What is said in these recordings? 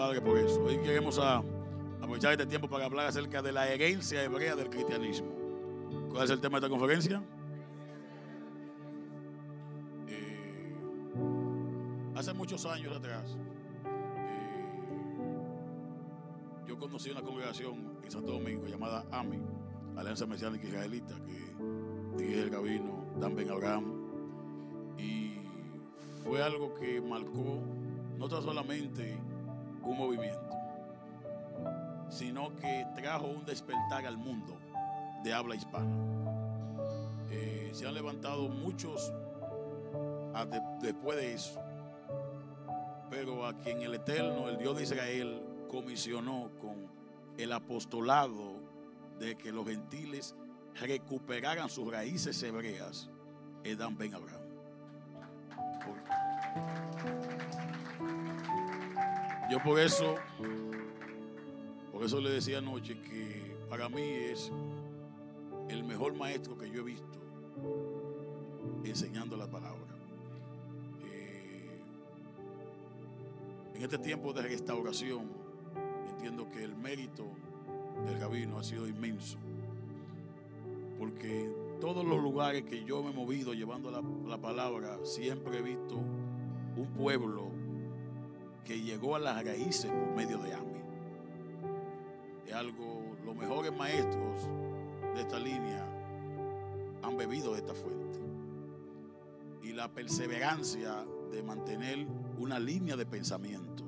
Padre por eso. Hoy queremos aprovechar este tiempo para hablar acerca de la herencia hebrea del cristianismo. ¿Cuál es el tema de esta conferencia? Hace muchos años atrás, yo conocí una congregación en Santo Domingo llamada AMI, Alianza Mesiánica Israelita, que dirige el rabino Dan Ben Abraham, y fue algo que marcó no tan solamente un movimiento, sino que trajo un despertar al mundo de habla hispana. Se han levantado muchos después de eso, pero a quien el Eterno, el Dios de Israel, comisionó con el apostolado de que los gentiles recuperaran sus raíces hebreas, es Dan Ben Abraham. Yo por eso le decía anoche que para mí es el mejor maestro que yo he visto enseñando la palabra. En este tiempo de restauración entiendo que el mérito del rabino ha sido inmenso, porque en todos los lugares que yo me he movido llevando la palabra, siempre he visto un pueblo que llegó a las raíces por medio de AMI. Es algo, los mejores maestros de esta línea han bebido de esta fuente, y la perseverancia de mantener una línea de pensamiento,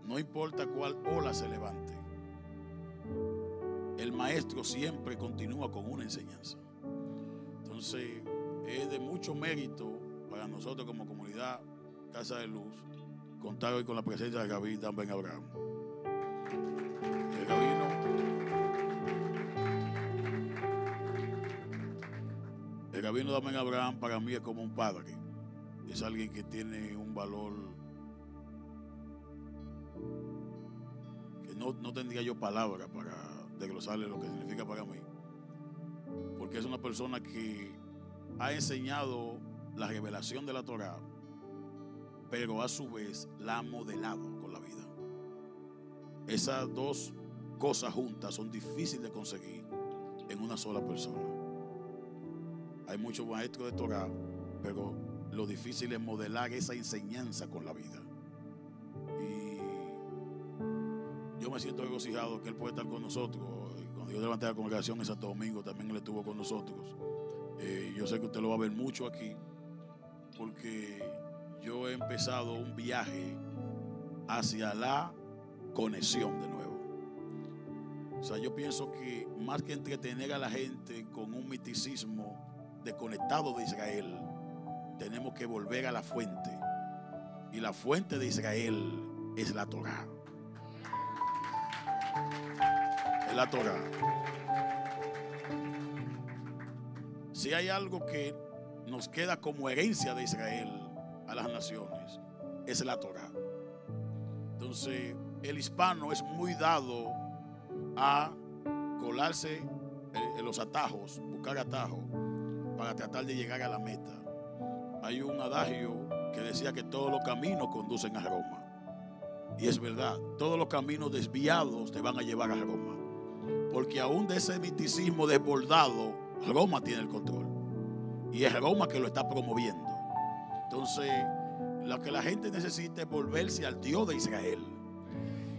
no importa cuál ola se levante, el maestro siempre continúa con una enseñanza. Entonces es de mucho mérito para nosotros como comunidad Casa de Luz contar hoy con la presencia de rabino Dan Ben Abraham. El rabino Dan Ben Abraham para mí es como un padre. Es alguien que tiene un valor que no tendría yo palabra para desglosarle lo que significa para mí, porque es una persona que ha enseñado la revelación de la Torá, pero a su vez la ha modelado con la vida. Esas dos cosas juntas son difíciles de conseguir en una sola persona. Hay muchos maestros de Torá, pero lo difícil es modelar esa enseñanza con la vida. Y yo me siento regocijado que él puede estar con nosotros. Cuando yo levanté la congregación en Santo Domingo, también él estuvo con nosotros. Yo sé que usted lo va a ver mucho aquí, porque yo he empezado un viaje hacia la conexión de nuevo. O sea, yo pienso que más que entretener a la gente con un misticismo desconectado de Israel, tenemos que volver a la fuente, y la fuente de Israel es la Torá. Es la Torá. Si hay algo que nos queda como herencia de Israel a las naciones, es la Torá. Entonces el hispano es muy dado a colarse en los atajos, buscar atajos para tratar de llegar a la meta. Hay un adagio que decía que todos los caminos conducen a Roma, y es verdad, todos los caminos desviados te van a llevar a Roma, porque aún de ese misticismo desbordado, Roma tiene el control, y es Roma que lo está promoviendo. Entonces lo que la gente necesita es volverse al Dios de Israel,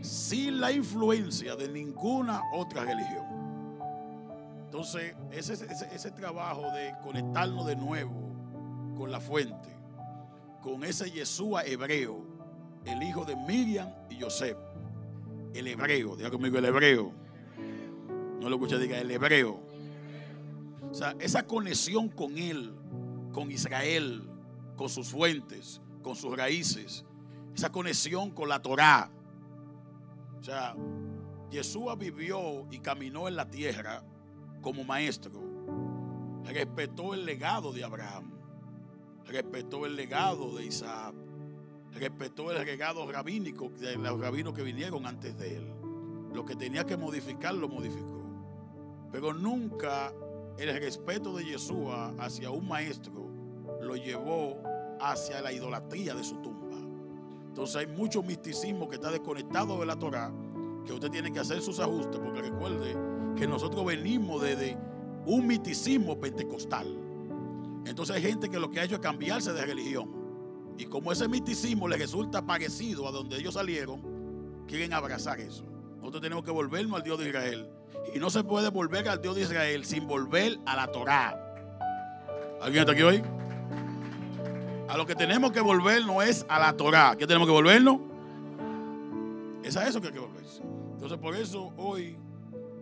sin la influencia de ninguna otra religión. Entonces ese trabajo de conectarnos de nuevo con la fuente, con ese Yeshua hebreo, el hijo de Miriam y Joseph, el hebreo, diga conmigo el hebreo, no lo escuché, diga el hebreo. O sea, esa conexión con él, con Israel, con sus fuentes, con sus raíces, esa conexión con la Torá. O sea, Yeshua vivió y caminó en la tierra como maestro, respetó el legado de Abraham, respetó el legado de Isaac, respetó el legado rabínico de los rabinos que vinieron antes de él. Lo que tenía que modificar lo modificó, pero nunca el respeto de Yeshua hacia un maestro lo llevó hacia la idolatría de su tumba. Entonces hay mucho misticismo que está desconectado de la Torá, que usted tiene que hacer sus ajustes, porque recuerde que nosotros venimos de un misticismo pentecostal. Entonces hay gente que lo que ha hecho es cambiarse de religión, y como ese misticismo les resulta parecido a donde ellos salieron, quieren abrazar eso. Nosotros tenemos que volvernos al Dios de Israel, y no se puede volver al Dios de Israel sin volver a la Torá. ¿Alguien está aquí hoy? A lo que tenemos que volver no es a la Torá. ¿Qué tenemos que volvernos? Es a eso que hay que volverse. Entonces por eso hoy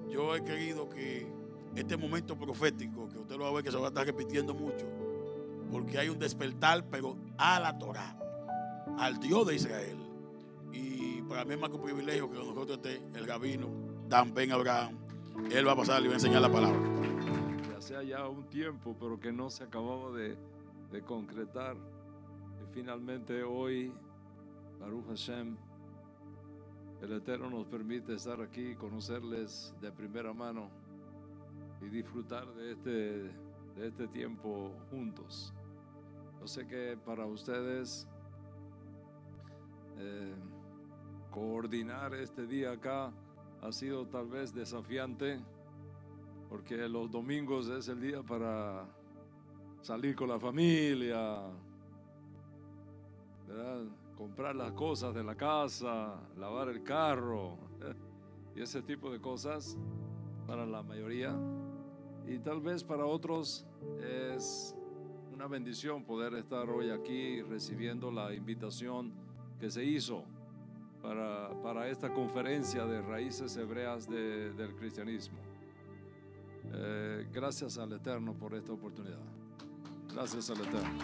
yo he querido que este momento profético, que usted lo va a ver que se va a estar repitiendo mucho, porque hay un despertar, pero a la Torá, al Dios de Israel. Y para mí es más que un privilegio que con nosotros esté el rabino Dan Ben Abraham. Él va a pasar y va a enseñar la palabra. Hacía ya un tiempo, pero que no se acababa de concretar. Y finalmente hoy, Baruch Hashem, el Eterno nos permite estar aquí, conocerles de primera mano y disfrutar de este tiempo juntos. Yo sé que para ustedes coordinar este día acá ha sido tal vez desafiante, porque los domingos es el día para salir con la familia, ¿verdad? Comprar las cosas de la casa, lavar el carro y ese tipo de cosas para la mayoría. Y tal vez para otros es una bendición poder estar hoy aquí recibiendo la invitación que se hizo para esta conferencia de raíces hebreas del cristianismo. Gracias al Eterno por esta oportunidad. Gracias al Eterno.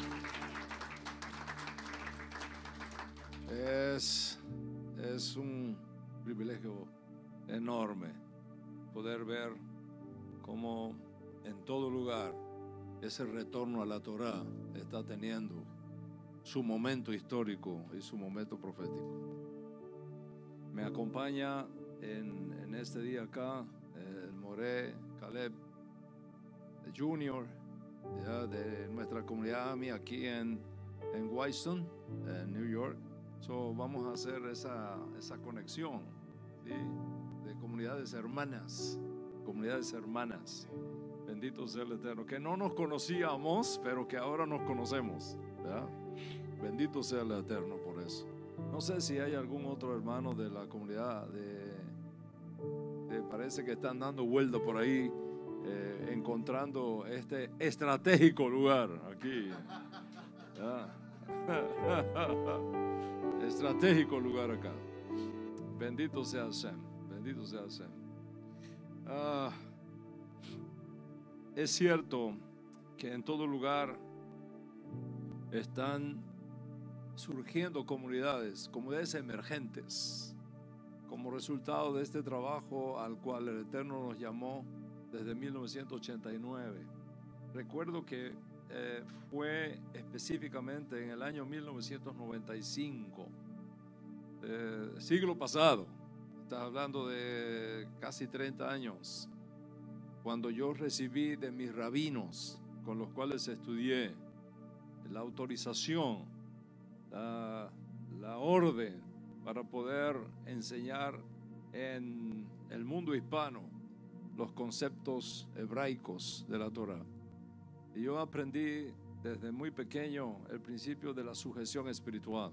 Es un privilegio enorme poder ver cómo en todo lugar ese retorno a la Torá está teniendo su momento histórico y su momento profético. Me acompaña en este día acá el Moré Caleb Jr., ya, de nuestra comunidad AMI aquí en Whitestone, en New York. So, vamos a hacer esa conexión, ¿sí? De comunidades hermanas. Bendito sea el Eterno, que no nos conocíamos, pero que ahora nos conocemos, ¿verdad? Bendito sea el Eterno por eso. No sé si hay algún otro hermano de la comunidad parece que están dando vuelta por ahí, encontrando este estratégico lugar aquí, estratégico lugar acá. Bendito sea Hashem, bendito sea Hashem. Es cierto que en todo lugar están surgiendo comunidades emergentes como resultado de este trabajo al cual el Eterno nos llamó desde 1989. Recuerdo que fue específicamente en el año 1995, siglo pasado, está hablando de casi 30 años, cuando yo recibí de mis rabinos con los cuales estudié la autorización, la orden para poder enseñar en el mundo hispano los conceptos hebraicos de la Torá. Y yo aprendí desde muy pequeño el principio de la sujeción espiritual,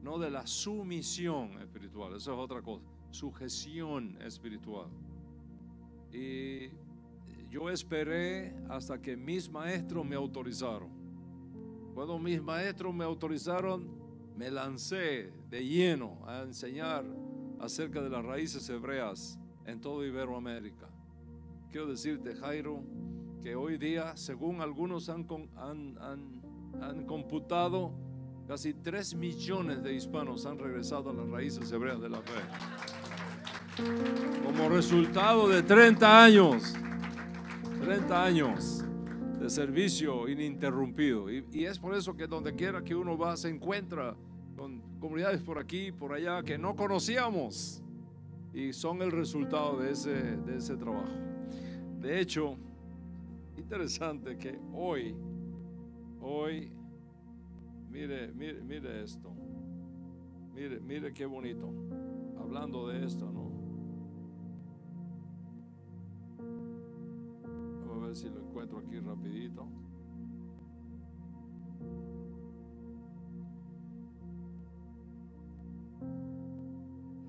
no de la sumisión espiritual, eso es otra cosa, sujeción espiritual. Y yo esperé hasta que mis maestros me autorizaron. Cuando mis maestros me autorizaron, me lancé de lleno a enseñar acerca de las raíces hebreas en toda Iberoamérica. Quiero decirte, Jairo, que hoy día, según algunos han computado, casi 3 millones de hispanos han regresado a las raíces hebreas de la fe, como resultado de 30 años de servicio ininterrumpido. Y es por eso que donde quiera que uno va se encuentra con comunidades por aquí, por allá, que no conocíamos, y son el resultado de ese trabajo. De hecho, interesante que hoy mire esto. Mire qué bonito. Hablando de esto, ¿no? Vamos a ver si lo encuentro aquí rapidito.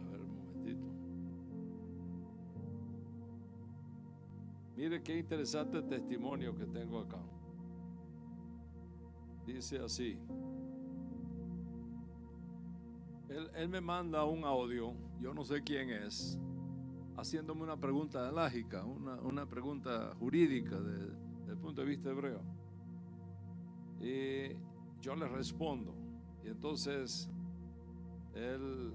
A ver, un momentito. Mire qué interesante testimonio que tengo acá. Dice así. Él me manda un audio, yo no sé quién es, haciéndome una pregunta lógica, una pregunta jurídica desde el punto de vista hebreo. Y yo le respondo. Y entonces él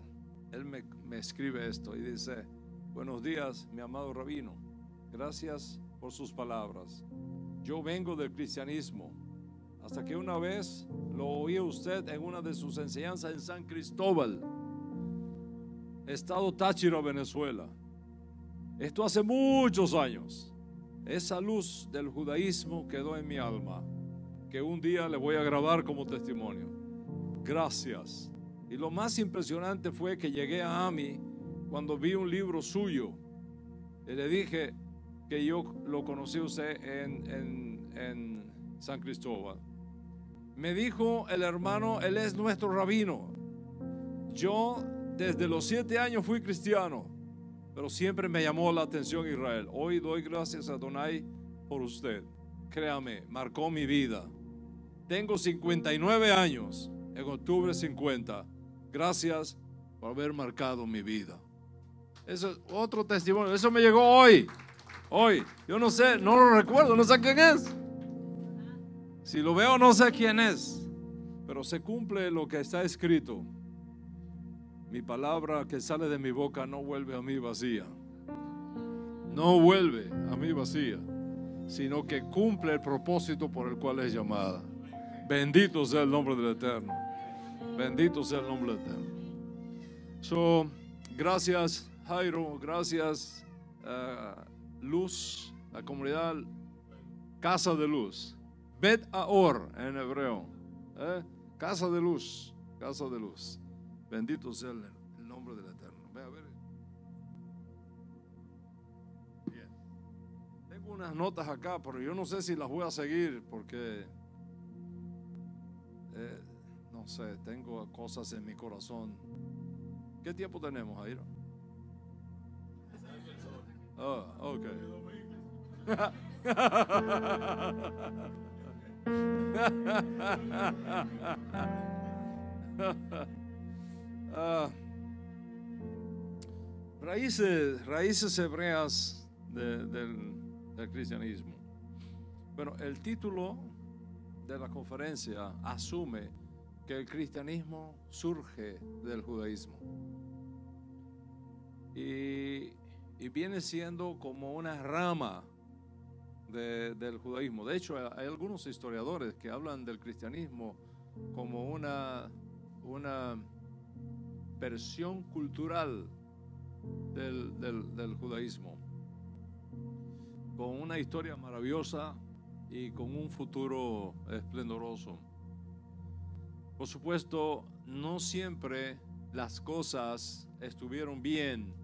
me escribe esto y dice: buenos días, mi amado rabino, gracias por sus palabras. Yo vengo del cristianismo, hasta que una vez lo oí usted en una de sus enseñanzas en San Cristóbal, estado Táchira, Venezuela. Esto hace muchos años. Esa luz del judaísmo quedó en mi alma, que un día le voy a grabar como testimonio. Gracias. Y lo más impresionante fue que llegué a AMI cuando vi un libro suyo y le dije que yo lo conocí usted en San Cristóbal. Me dijo el hermano, él es nuestro rabino. Yo desde los 7 años fui cristiano, pero siempre me llamó la atención Israel. Hoy doy gracias a Adonai por usted. Créame, marcó mi vida. Tengo 59 años, en octubre 50. Gracias por haber marcado mi vida. Eso es otro testimonio. Eso me llegó hoy. Hoy. Yo no sé, no lo recuerdo, no sé quién es. Si lo veo, no sé quién es. Pero se cumple lo que está escrito. Mi palabra que sale de mi boca no vuelve a mí vacía. No vuelve a mí vacía, sino que cumple el propósito por el cual es llamada. Bendito sea el nombre del Eterno. Bendito sea el nombre del Eterno. Gracias Jairo, gracias Luz, la comunidad Casa de Luz. Bet Aor en hebreo. Casa de luz, casa de luz. Bendito sea el nombre del Eterno. Ve a ver. Bien. Tengo unas notas acá, pero yo no sé si las voy a seguir porque no sé, tengo cosas en mi corazón. ¿Qué tiempo tenemos, Jairo? Ok. Raíces hebreas del cristianismo. Bueno, el título de la conferencia asume que el cristianismo surge del judaísmo y viene siendo como una rama del judaísmo. De hecho, hay algunos historiadores que hablan del cristianismo como una versión cultural del judaísmo, con una historia maravillosa y con un futuro esplendoroso. Por supuesto, no siempre las cosas estuvieron bien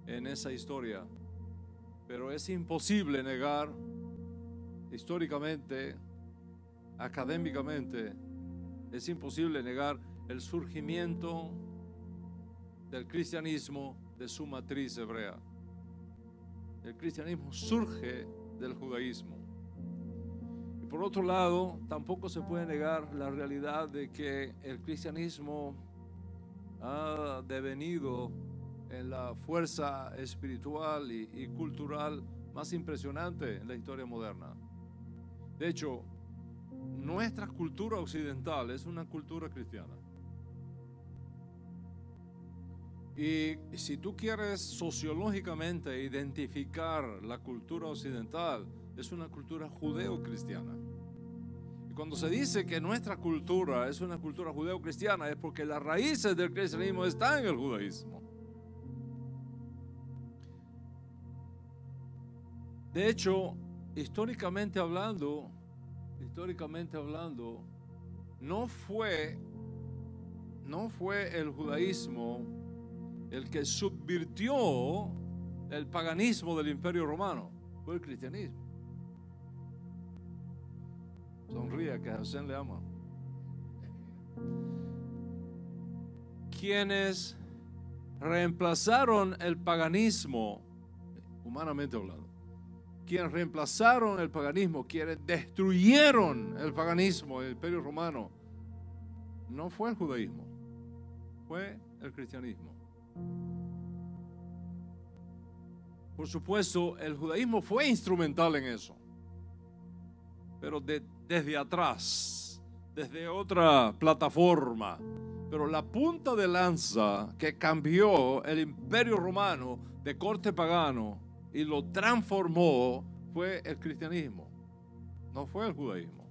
en esa historia, pero es imposible negar históricamente, académicamente, es imposible negar el surgimiento del cristianismo de su matriz hebrea. El cristianismo surge del judaísmo. Y por otro lado, tampoco se puede negar la realidad de que el cristianismo ha devenido en la fuerza espiritual y cultural más impresionante en la historia moderna. De hecho, nuestra cultura occidental es una cultura cristiana. Y si tú quieres sociológicamente identificar la cultura occidental, es una cultura judeo-cristiana. Y cuando se dice que nuestra cultura es una cultura judeo-cristiana, es porque las raíces del cristianismo están en el judaísmo. De hecho, históricamente hablando, no no fue el judaísmo el que subvirtió el paganismo del Imperio Romano, fue el cristianismo. Sonríe, que a José le ama. Quienes reemplazaron el paganismo, humanamente hablando, quienes reemplazaron el paganismo, quienes destruyeron el paganismo, el Imperio Romano, no fue el judaísmo, fue el cristianismo. Por supuesto, el judaísmo fue instrumental en eso, pero desde atrás, desde otra plataforma. Pero la punta de lanza que cambió el Imperio Romano de corte pagano y lo transformó fue el cristianismo, no fue el judaísmo.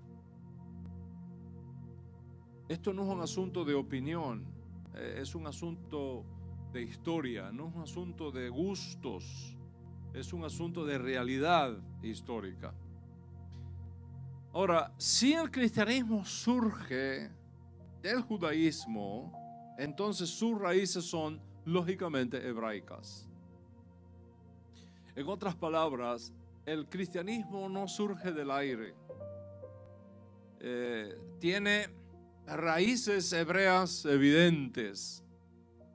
Esto no es un asunto de opinión, es un asunto de historia, no es un asunto de gustos, es un asunto de realidad histórica. Ahora, si el cristianismo surge del judaísmo, entonces sus raíces son lógicamente hebraicas. En otras palabras, el cristianismo no surge del aire. Tiene raíces hebreas evidentes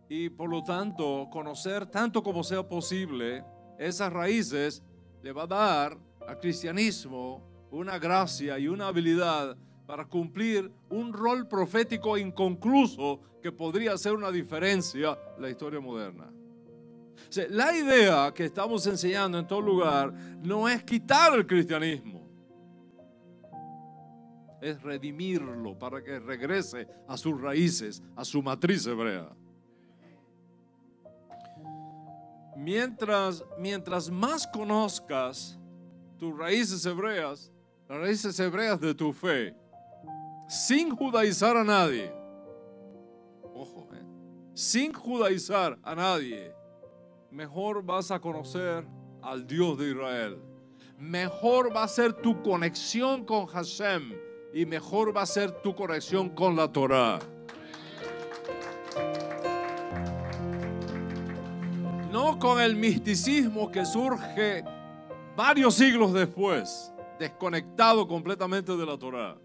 y por lo tanto conocer tanto como sea posible esas raíces le va a dar al cristianismo una gracia y una habilidad para cumplir un rol profético inconcluso que podría hacer una diferencia en la historia moderna. O sea, la idea que estamos enseñando en todo lugar no es quitar el cristianismo, es redimirlo para que regrese a sus raíces, a su matriz hebrea. Mientras más conozcas tus raíces hebreas, las raíces hebreas de tu fe, sin judaizar a nadie, ojo, sin judaizar a nadie, mejor vas a conocer al Dios de Israel. Mejor va a ser tu conexión con Hashem y mejor va a ser tu conexión con la Torah. No con el misticismo que surge varios siglos después, desconectado completamente de la Torah.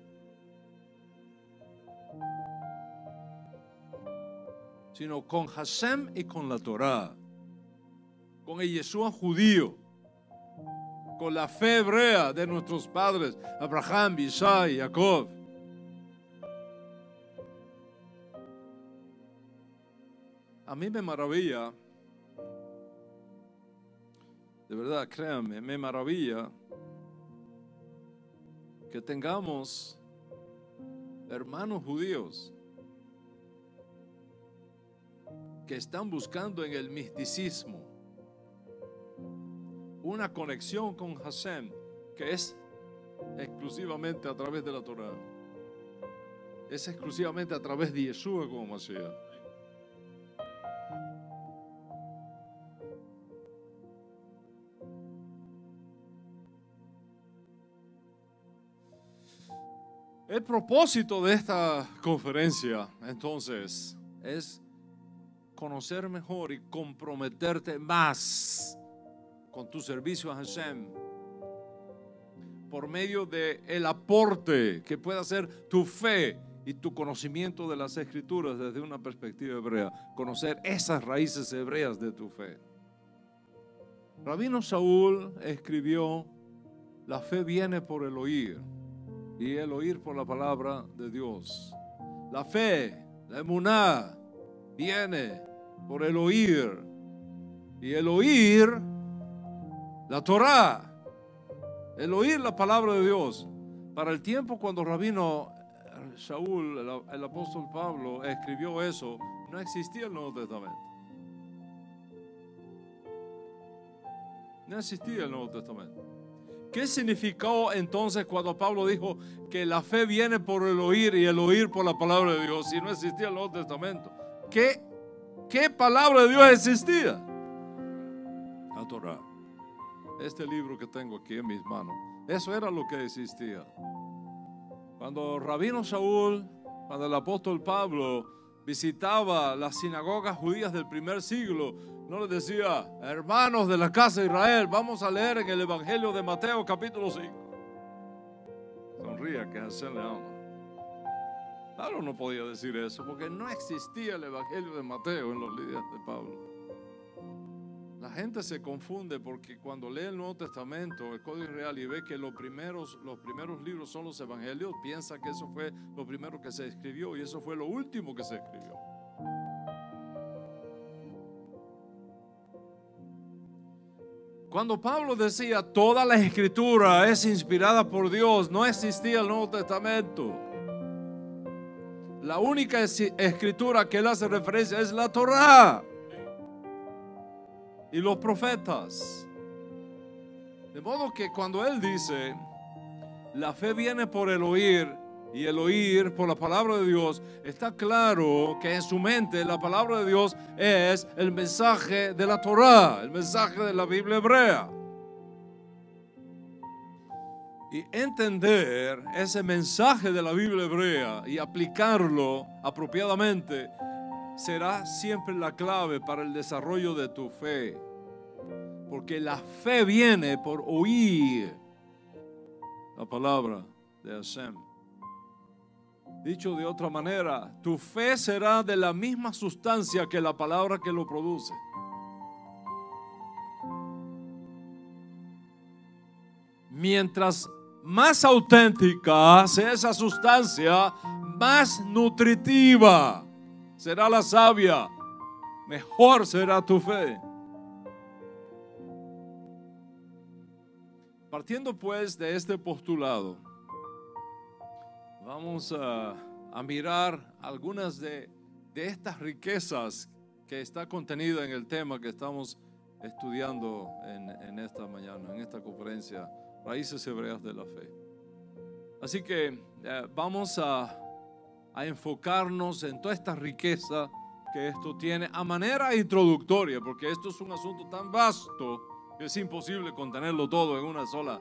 Sino con Hashem y con la Torah, con el Yeshua judío, con la fe hebrea de nuestros padres, Abraham, Isaac y Jacob. A mí me maravilla, de verdad, créanme, me maravilla que tengamos hermanos judíos que están buscando en el misticismo una conexión con Hashem que es exclusivamente a través de la Torah, es exclusivamente a través de Yeshua como Mashiach. El propósito de esta conferencia, entonces, es conocer mejor y comprometerte más con tu servicio a Hashem por medio del aporte que pueda hacer tu fe y tu conocimiento de las Escrituras desde una perspectiva hebrea. Conocer esas raíces hebreas de tu fe. Rabino Shaul escribió: la fe viene por el oír y el oír por la palabra de Dios. La fe, la emuná, viene por el oír y el oír la Torah, el oír la palabra de Dios. Para el tiempo cuando Rabino Shaul, el apóstol Pablo, escribió eso, no existía el Nuevo Testamento. No existía el Nuevo Testamento. ¿Qué significó entonces cuando Pablo dijo que la fe viene por el oír y el oír por la palabra de Dios si no existía el Nuevo Testamento? ¿Qué palabra de Dios existía? La Torah. Este libro que tengo aquí en mis manos, eso era lo que existía. Cuando Rabino Shaul, cuando el apóstol Pablo visitaba las sinagogas judías del primer siglo, no les decía: hermanos de la casa de Israel, vamos a leer en el Evangelio de Mateo capítulo 5. Sonría, que Hashem le ama. Pablo no podía decir eso porque no existía el Evangelio de Mateo en los días de Pablo. La gente se confunde porque cuando lee el Nuevo Testamento, el Código Real, y ve que los primeros libros son los Evangelios, piensa que eso fue lo primero que se escribió y eso fue lo último que se escribió. Cuando Pablo decía toda la escritura es inspirada por Dios, no existía el Nuevo Testamento. La única escritura que él hace referencia es la Torá y los profetas. De modo que cuando él dice la fe viene por el oír y el oír por la palabra de Dios, está claro que en su mente la palabra de Dios es el mensaje de la Torá, el mensaje de la Biblia hebrea. Y entender ese mensaje de la Biblia hebrea y aplicarlo apropiadamente será siempre la clave para el desarrollo de tu fe. Porque la fe viene por oír la palabra de Hashem. Dicho de otra manera, tu fe será de la misma sustancia que la palabra que lo produce. Mientras más auténtica sea esa sustancia, más nutritiva será la savia, mejor será tu fe. Partiendo pues de este postulado, vamos a mirar algunas de estas riquezas que está contenida en el tema que estamos estudiando en esta mañana, en esta conferencia, Raíces Hebreas de la Fe. Así que vamos a enfocarnos en toda esta riqueza que esto tiene a manera introductoria, porque esto es un asunto tan vasto que es imposible contenerlo todo en una sola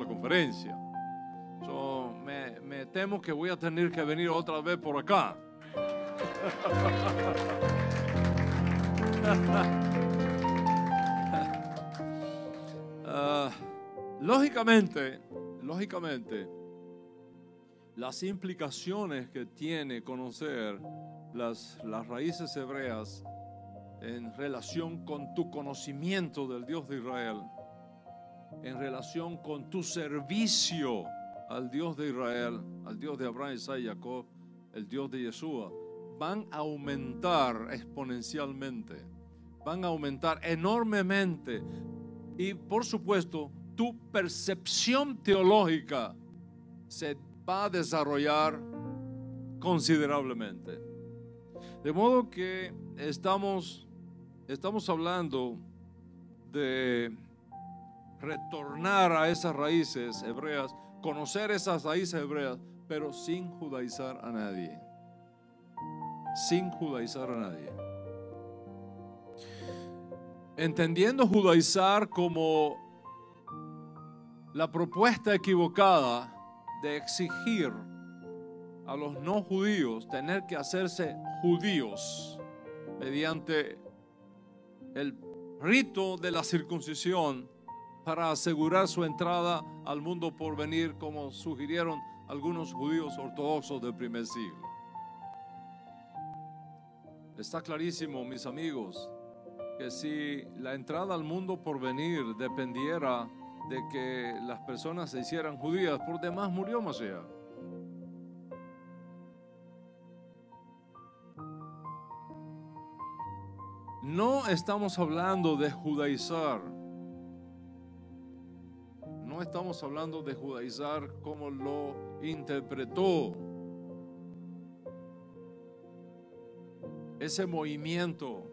conferencia. Me temo que voy a tener que venir otra vez por acá. Lógicamente, las implicaciones que tiene conocer las raíces hebreas en relación con tu conocimiento del Dios de Israel, en relación con tu servicio al Dios de Israel, al Dios de Abraham, Isaac y Jacob, el Dios de Yeshua, van a aumentar exponencialmente, van a aumentar enormemente. Y por supuesto, tu percepción teológica se va a desarrollar considerablemente. De modo que estamos hablando de retornar a esas raíces hebreas, conocer esas raíces hebreas, pero sin judaizar a nadie. Sin judaizar a nadie. Entendiendo judaizar como la propuesta equivocada de exigir a los no judíos tener que hacerse judíos mediante el rito de la circuncisión para asegurar su entrada al mundo por venir, como sugirieron algunos judíos ortodoxos del primer siglo. Está clarísimo, mis amigos, que si la entrada al mundo por venir dependiera de que las personas se hicieran judías, por demás murió Mashiach. No estamos hablando de judaizar. No estamos hablando de judaizar como lo interpretó ese movimiento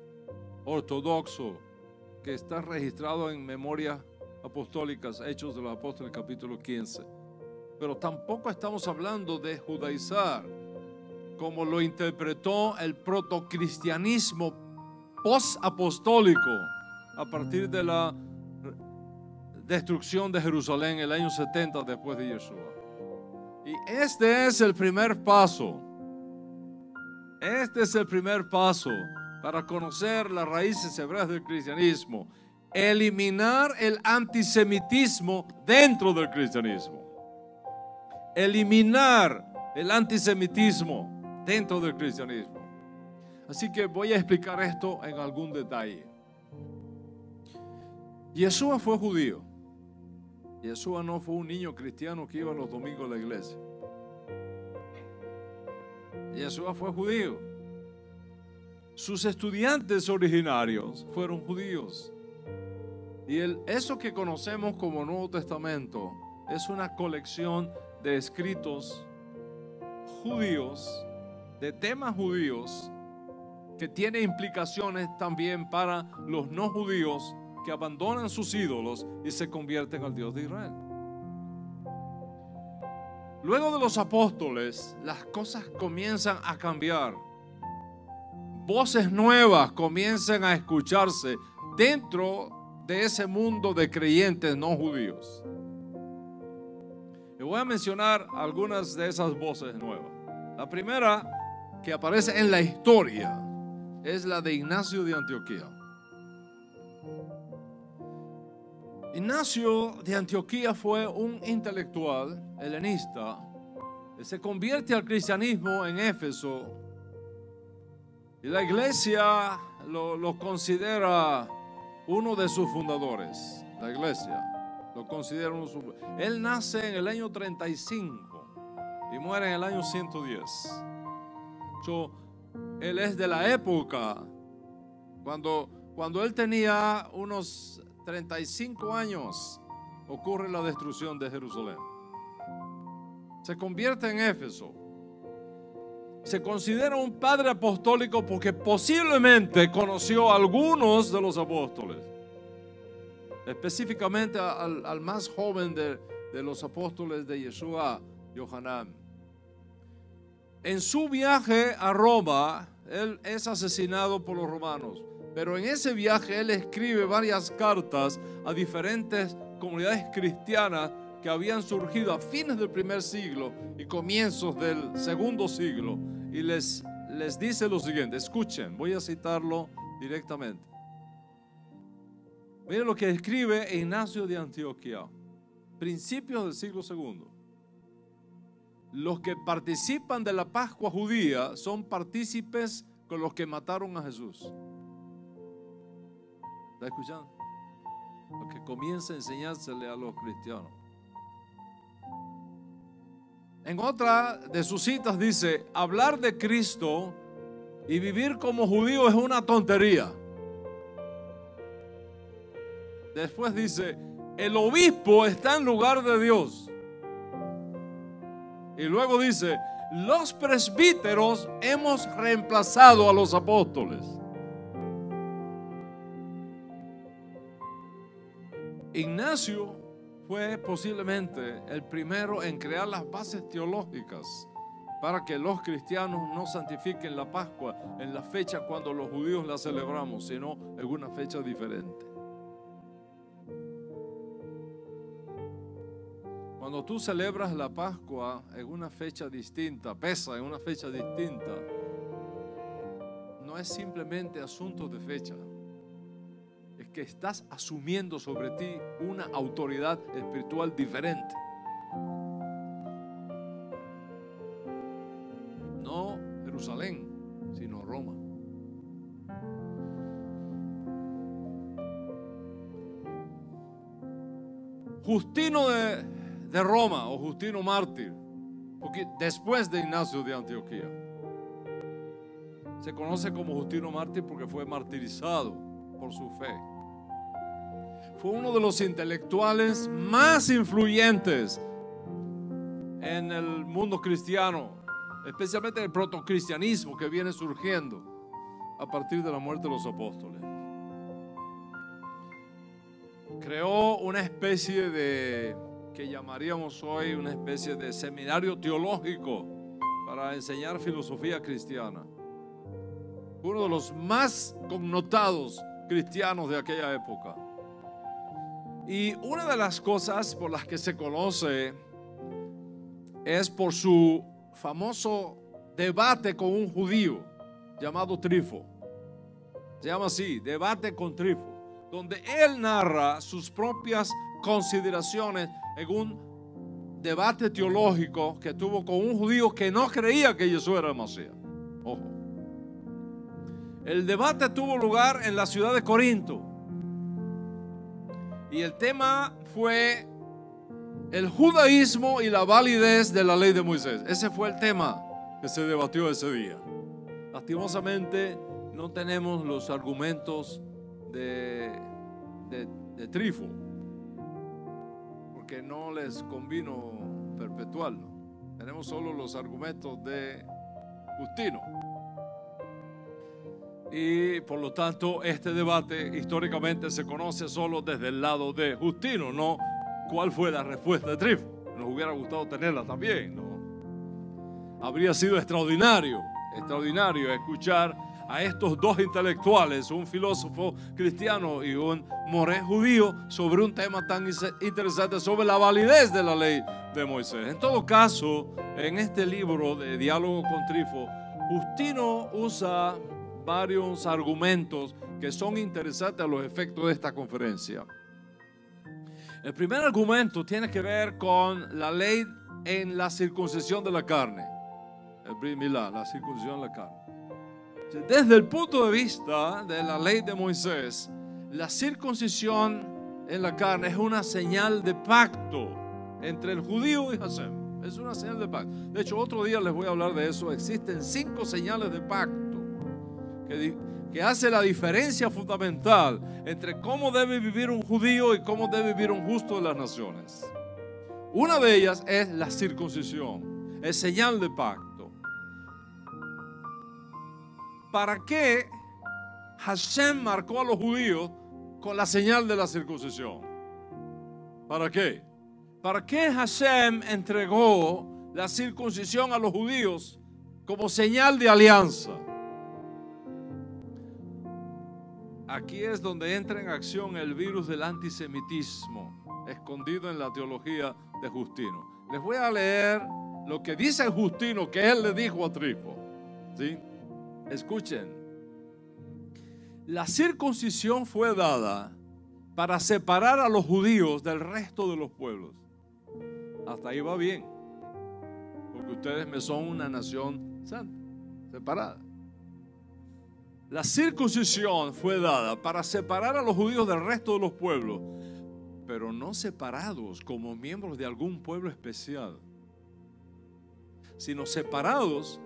ortodoxo que está registrado en Memorias Apostólicas, Hechos de los Apóstoles, capítulo 15. Pero tampoco estamos hablando de judaizar como lo interpretó el protocristianismo post-apostólico a partir de la destrucción de Jerusalén en el año 70 después de Yeshua. Y este es el primer paso Este es el primer paso para conocer las raíces hebreas del cristianismo. Eliminar el antisemitismo dentro del cristianismo. Eliminar el antisemitismo dentro del cristianismo. Así que voy a explicar esto en algún detalle. Yeshua fue judío. Yeshua no fue un niño cristiano que iba los domingos a la iglesia. Yeshua fue judío. Sus estudiantes originarios fueron judíos. Y eso que conocemos como Nuevo Testamento es una colección de escritos judíos, de temas judíos, que tiene implicaciones también para los no judíos que abandonan sus ídolos y se convierten al Dios de Israel. Luego de los apóstoles, las cosas comienzan a cambiar. Voces nuevas comienzan a escucharse dentro de ese mundo de creyentes no judíos. Y voy a mencionar algunas de esas voces nuevas. La primera que aparece en la historia es la de Ignacio de Antioquía. Ignacio de Antioquía fue un intelectual helenista que se convierte al cristianismo en Éfeso, y la iglesia lo considera uno de sus fundadores. La iglesia lo considera uno de sus fundadores. Él nace en el año 35 y muere en el año 110. Él es de la época cuando él tenía unos 35 años, ocurre la destrucción de Jerusalén. Se convierte en Éfeso. Se considera un padre apostólico porque posiblemente conoció a algunos de los apóstoles, específicamente al más joven de los apóstoles de Yeshua, Yohanan. En su viaje a Roma, él es asesinado por los romanos, pero en ese viaje él escribe varias cartas a diferentes comunidades cristianas que habían surgido a fines del primer siglo y comienzos del segundo siglo, y les dice lo siguiente. Escuchen, voy a citarlo directamente. Miren lo que escribe Ignacio de Antioquía, principios del siglo II. Los que participan de la Pascua judía son partícipes con los que mataron a Jesús. ¿Está escuchando? Lo que comienza a enseñársele a los cristianos. En otra de sus citas dice: hablar de Cristo y vivir como judío es una tontería. Después dice: el obispo está en lugar de Dios. Y luego dice: los presbíteros hemos reemplazado a los apóstoles. Ignacio fue posiblemente el primero en crear las bases teológicas para que los cristianos no santifiquen la Pascua en la fecha cuando los judíos la celebramos, sino en una fecha diferente. Cuando tú celebras la Pascua en una fecha distinta, Pesa en una fecha distinta, no es simplemente asunto de fecha. Es que estás asumiendo sobre ti una autoridad espiritual diferente. No Jerusalén, sino Roma. Justino de Roma, o Justino mártir, porque después de Ignacio de Antioquía, se conoce como Justino mártir porque fue martirizado por su fe. Fue uno de los intelectuales más influyentes en el mundo cristiano, especialmente en el protocristianismo que viene surgiendo a partir de la muerte de los apóstoles. Creó una especie de, que llamaríamos hoy una especie de seminario teológico para enseñar filosofía cristiana. Uno de los más connotados cristianos de aquella época. Y una de las cosas por las que se conoce es por su famoso debate con un judío. llamado Trifo. Se llama así, Debate con Trifo, donde él narra sus propias consideraciones en un debate teológico que tuvo con un judío que no creía que Jesús era el Mesías. Ojo. El debate tuvo lugar en la ciudad de Corinto y el tema fue el judaísmo y la validez de la ley de Moisés. Ese fue el tema que se debatió ese día. Lastimosamente no tenemos los argumentos de Trifo, porque no les convino perpetuarlo. Tenemos solo los argumentos de Justino. Y por lo tanto este debate históricamente se conoce solo desde el lado de Justino, no cuál fue la respuesta de Trifo. Nos hubiera gustado tenerla también, ¿no? Habría sido extraordinario escuchar a estos dos intelectuales, un filósofo cristiano y un moré judío, sobre un tema tan interesante, sobre la validez de la ley de Moisés. En todo caso, en este libro de Diálogo con Trifo, Justino usa varios argumentos que son interesantes a los efectos de esta conferencia. El primer argumento tiene que ver con la ley en la circuncisión de la carne. El Brit Milá, la circuncisión de la carne. Desde el punto de vista de la ley de Moisés, la circuncisión en la carne es una señal de pacto entre el judío y Hashem. Es una señal de pacto. De hecho, otro día les voy a hablar de eso. Existen 5 señales de pacto que hace la diferencia fundamental entre cómo debe vivir un judío y cómo debe vivir un justo de las naciones. Una de ellas es la circuncisión, es señal de pacto. ¿Para qué Hashem marcó a los judíos con la señal de la circuncisión? ¿Para qué? ¿Para qué Hashem entregó la circuncisión a los judíos como señal de alianza? Aquí es donde entra en acción el virus del antisemitismo, escondido en la teología de Justino. Les voy a leer lo que dice Justino, que él le dijo a Trifo. ¿Sí? Escuchen. La circuncisión fue dada para separar a los judíos del resto de los pueblos. Hasta ahí va bien, porque ustedes me son una nación santa, separada. La circuncisión fue dada para separar a los judíos del resto de los pueblos, pero no separados como miembros de algún pueblo especial, sino separados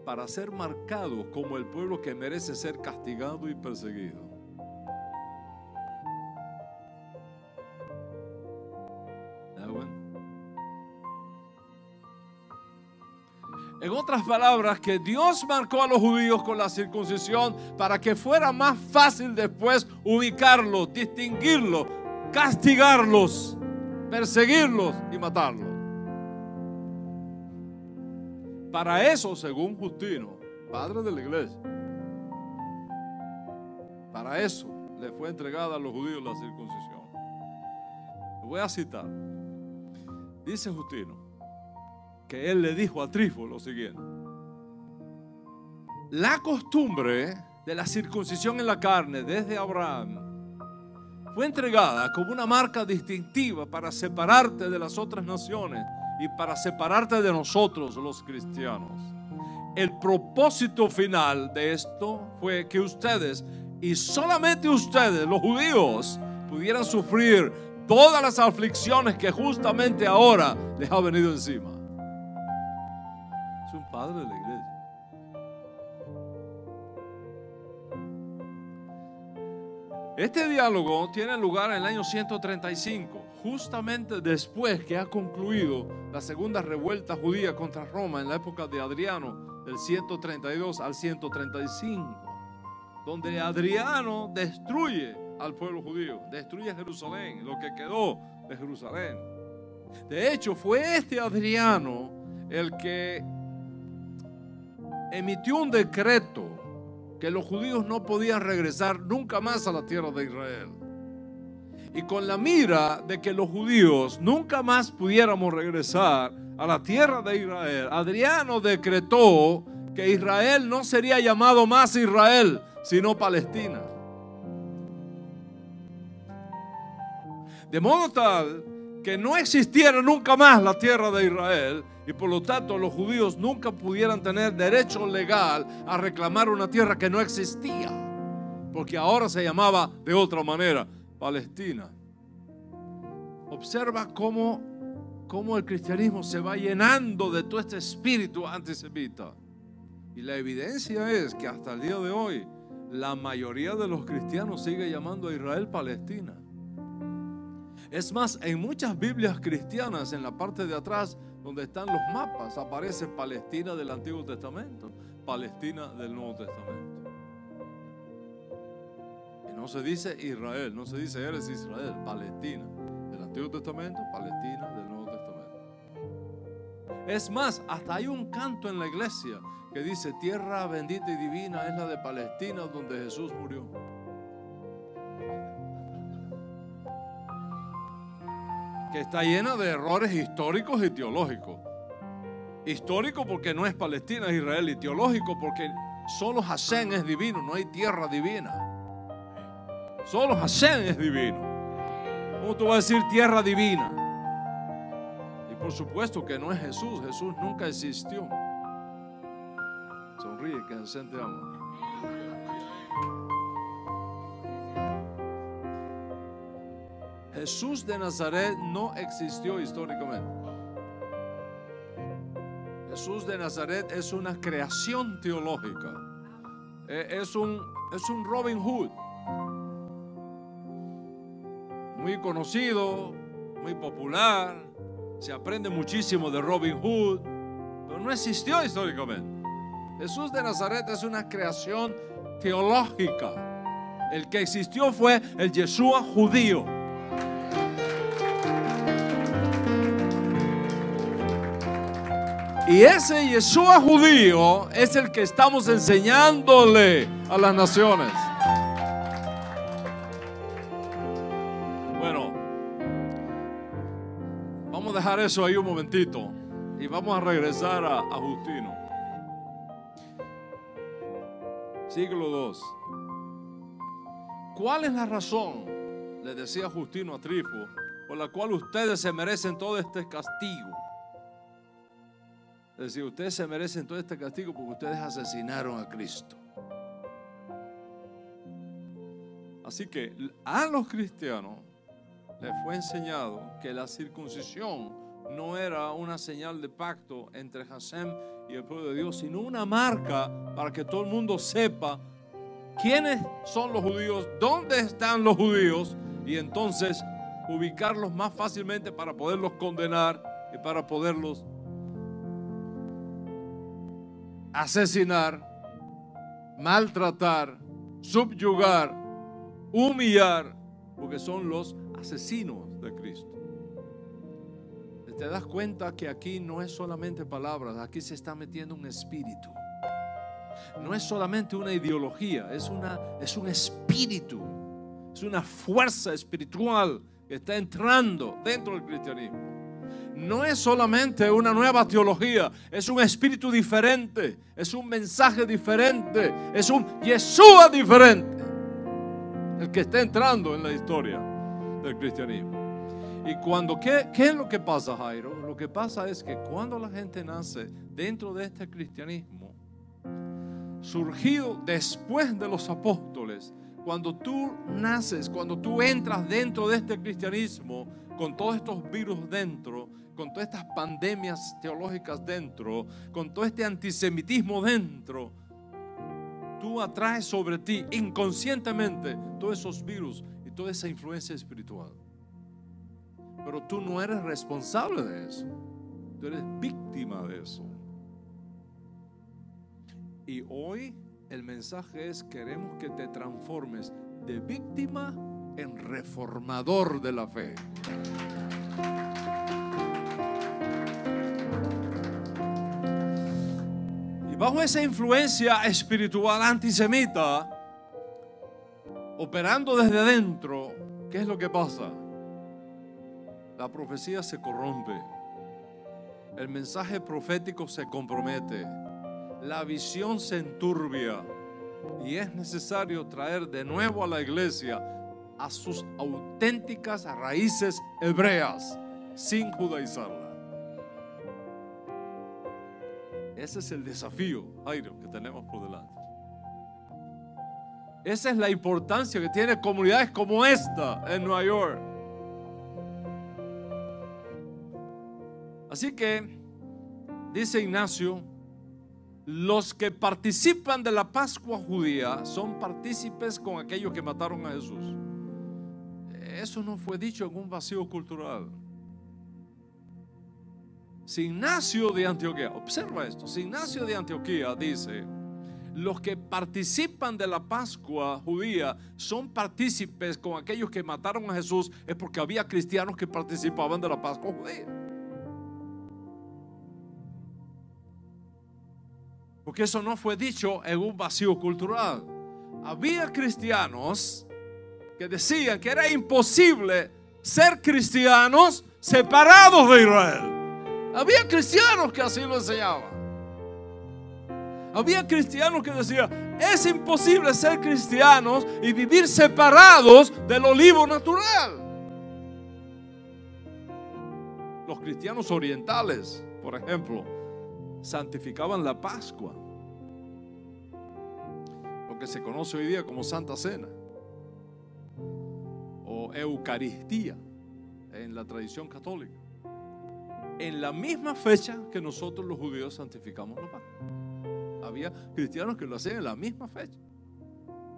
para ser marcados como el pueblo que merece ser castigado y perseguido. En otras palabras, que Dios marcó a los judíos con la circuncisión para que fuera más fácil después ubicarlos, distinguirlos, castigarlos, perseguirlos y matarlos. Para eso, según Justino, padre de la iglesia, para eso le fue entregada a los judíos la circuncisión. Lo voy a citar. Dice Justino que él le dijo a Trifo lo siguiente: la costumbre de la circuncisión en la carne desde Abraham fue entregada como una marca distintiva para separarte de las otras naciones y para separarte de nosotros los cristianos. El propósito final de esto fue que ustedes, y solamente ustedes, los judíos, pudieran sufrir todas las aflicciones que justamente ahora les ha venido encima. Es un padre de la iglesia. Este diálogo tiene lugar en el año 135, justamente después que ha concluido la segunda revuelta judía contra Roma en la época de Adriano, del 132 al 135, donde Adriano destruye al pueblo judío, destruye Jerusalén, lo que quedó de Jerusalén. De hecho, fue este Adriano el que emitió un decreto que los judíos no podían regresar nunca más a la tierra de Israel. Y con la mira de que los judíos nunca más pudiéramos regresar a la tierra de Israel, Adriano decretó que Israel no sería llamado más Israel, sino Palestina. De modo tal que no existiera nunca más la tierra de Israel, y por lo tanto los judíos nunca pudieran tener derecho legal a reclamar una tierra que no existía, porque ahora se llamaba de otra manera, Palestina. Observa cómo el cristianismo se va llenando de todo este espíritu antisemita. Y la evidencia es que hasta el día de hoy la mayoría de los cristianos sigue llamando a Israel Palestina. Es más, en muchas Biblias cristianas, en la parte de atrás donde están los mapas, aparece Palestina del Antiguo Testamento, Palestina del Nuevo Testamento. Y no se dice Israel, no se dice eres Israel, Palestina del Antiguo Testamento, Palestina del Nuevo Testamento. Es más, hasta hay un canto en la iglesia que dice: tierra bendita y divina es la de Palestina, donde Jesús murió. Que está llena de errores históricos y teológicos. Histórico porque no es Palestina, es Israel. Y teológico porque solo Hashem es divino, no hay tierra divina. Solo Hashem es divino. ¿Cómo tú vas a decir tierra divina? Y por supuesto que no es Jesús. Jesús nunca existió. Sonríe, que Hashem te ama. Jesús de Nazaret no existió históricamente. Jesús de Nazaret es una creación teológica. Es un Robin Hood. Muy conocido, muy popular. Se aprende muchísimo de Robin Hood, pero no existió históricamente. Jesús de Nazaret es una creación teológica. El que existió fue el Yeshua judío. Y ese Yeshua judío es el que estamos enseñándole a las naciones. Bueno, vamos a dejar eso ahí un momentito y vamos a regresar a Justino. Siglo II. ¿Cuál es la razón, le decía Justino a Trifo, por la cual ustedes se merecen todo este castigo? Es decir, ustedes se merecen todo este castigo porque ustedes asesinaron a Cristo. Así que a los cristianos les fue enseñado que la circuncisión no era una señal de pacto entre Hashem y el pueblo de Dios, sino una marca para que todo el mundo sepa quiénes son los judíos, dónde están los judíos, y entonces ubicarlos más fácilmente para poderlos condenar y para poderlos asesinar, maltratar, subyugar, humillar, porque son los asesinos de Cristo. ¿Te das cuenta que aquí no es solamente palabras? Aquí se está metiendo un espíritu. No es solamente una ideología, es un espíritu, es una fuerza espiritual que está entrando dentro del cristianismo. No es solamente una nueva teología, es un espíritu diferente, es un mensaje diferente, es un Yeshua diferente, el que está entrando en la historia del cristianismo. Y ¿qué es lo que pasa, Jairo? Lo que pasa es que cuando la gente nace dentro de este cristianismo, surgido después de los apóstoles, cuando tú naces, cuando tú entras dentro de este cristianismo, con todos estos virus dentro, con todas estas pandemias teológicas dentro, con todo este antisemitismo dentro, tú atraes sobre ti inconscientemente todos esos virus y toda esa influencia espiritual. Pero tú no eres responsable de eso, tú eres víctima de eso. Y hoy el mensaje es: queremos que te transformes de víctima en reformador de la fe. Y bajo esa influencia espiritual antisemita, operando desde adentro, ¿qué es lo que pasa? La profecía se corrompe, el mensaje profético se compromete, la visión se enturbia y es necesario traer de nuevo a la iglesia a sus auténticas raíces hebreas sin judaizarla. Ese es el desafío, Jairo, que tenemos por delante. Esa es la importancia que tienen comunidades como esta en Nueva York. Así que, dice Ignacio, los que participan de la Pascua judía son partícipes con aquellos que mataron a Jesús. Eso no fue dicho en un vacío cultural. Si Ignacio de Antioquía, observa esto, si Ignacio de Antioquía dice, los que participan de la Pascua judía son partícipes con aquellos que mataron a Jesús, es porque había cristianos que participaban de la Pascua judía. Porque eso no fue dicho en un vacío cultural. Había cristianos que decían que era imposible ser cristianos separados de Israel. Había cristianos que así lo enseñaban. Había cristianos que decían, es imposible ser cristianos y vivir separados del olivo natural. Los cristianos orientales, por ejemplo, santificaban la Pascua, lo que se conoce hoy día como Santa Cena o Eucaristía en la tradición católica, en la misma fecha que nosotros los judíos santificamos la Pascua. Había cristianos que lo hacían en la misma fecha.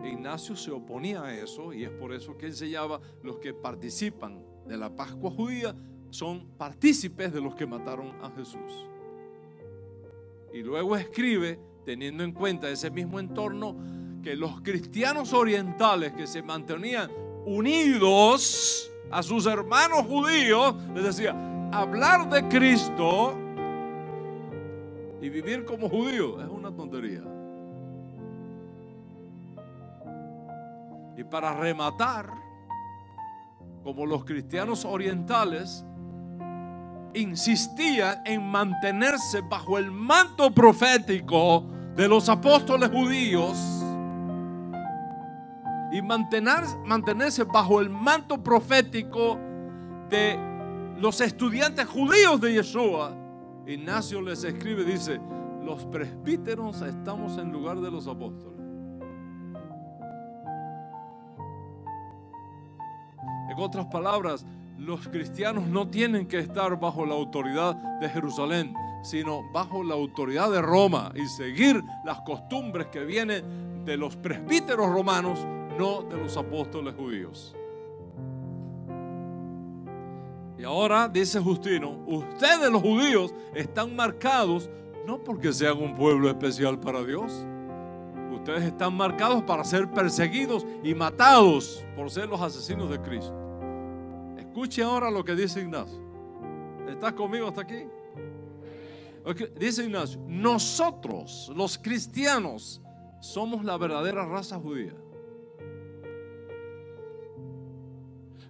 Ignacio se oponía a eso, y es por eso que enseñaba: los que participan de la Pascua judía son partícipes de los que mataron a Jesús. Y luego escribe, teniendo en cuenta ese mismo entorno, que los cristianos orientales que se mantenían unidos a sus hermanos judíos, les decía, hablar de Cristo y vivir como judío es una tontería. Y para rematar, como los cristianos orientales insistían en mantenerse bajo el manto profético de los apóstoles judíos y mantenerse bajo el manto profético de los estudiantes judíos de Yeshua, Ignacio les escribe, dice: los presbíteros estamos en lugar de los apóstoles. En otras palabras, los cristianos no tienen que estar bajo la autoridad de Jerusalén, sino bajo la autoridad de Roma, y seguir las costumbres que vienen de los presbíteros romanos, no de los apóstoles judíos. Y ahora dice Justino: ustedes los judíos están marcados no porque sean un pueblo especial para Dios. Ustedes están marcados para ser perseguidos y matados por ser los asesinos de Cristo. Escuche ahora lo que dice Ignacio. ¿Estás conmigo hasta aquí? Okay. Dice Ignacio: nosotros, los cristianos, somos la verdadera raza judía.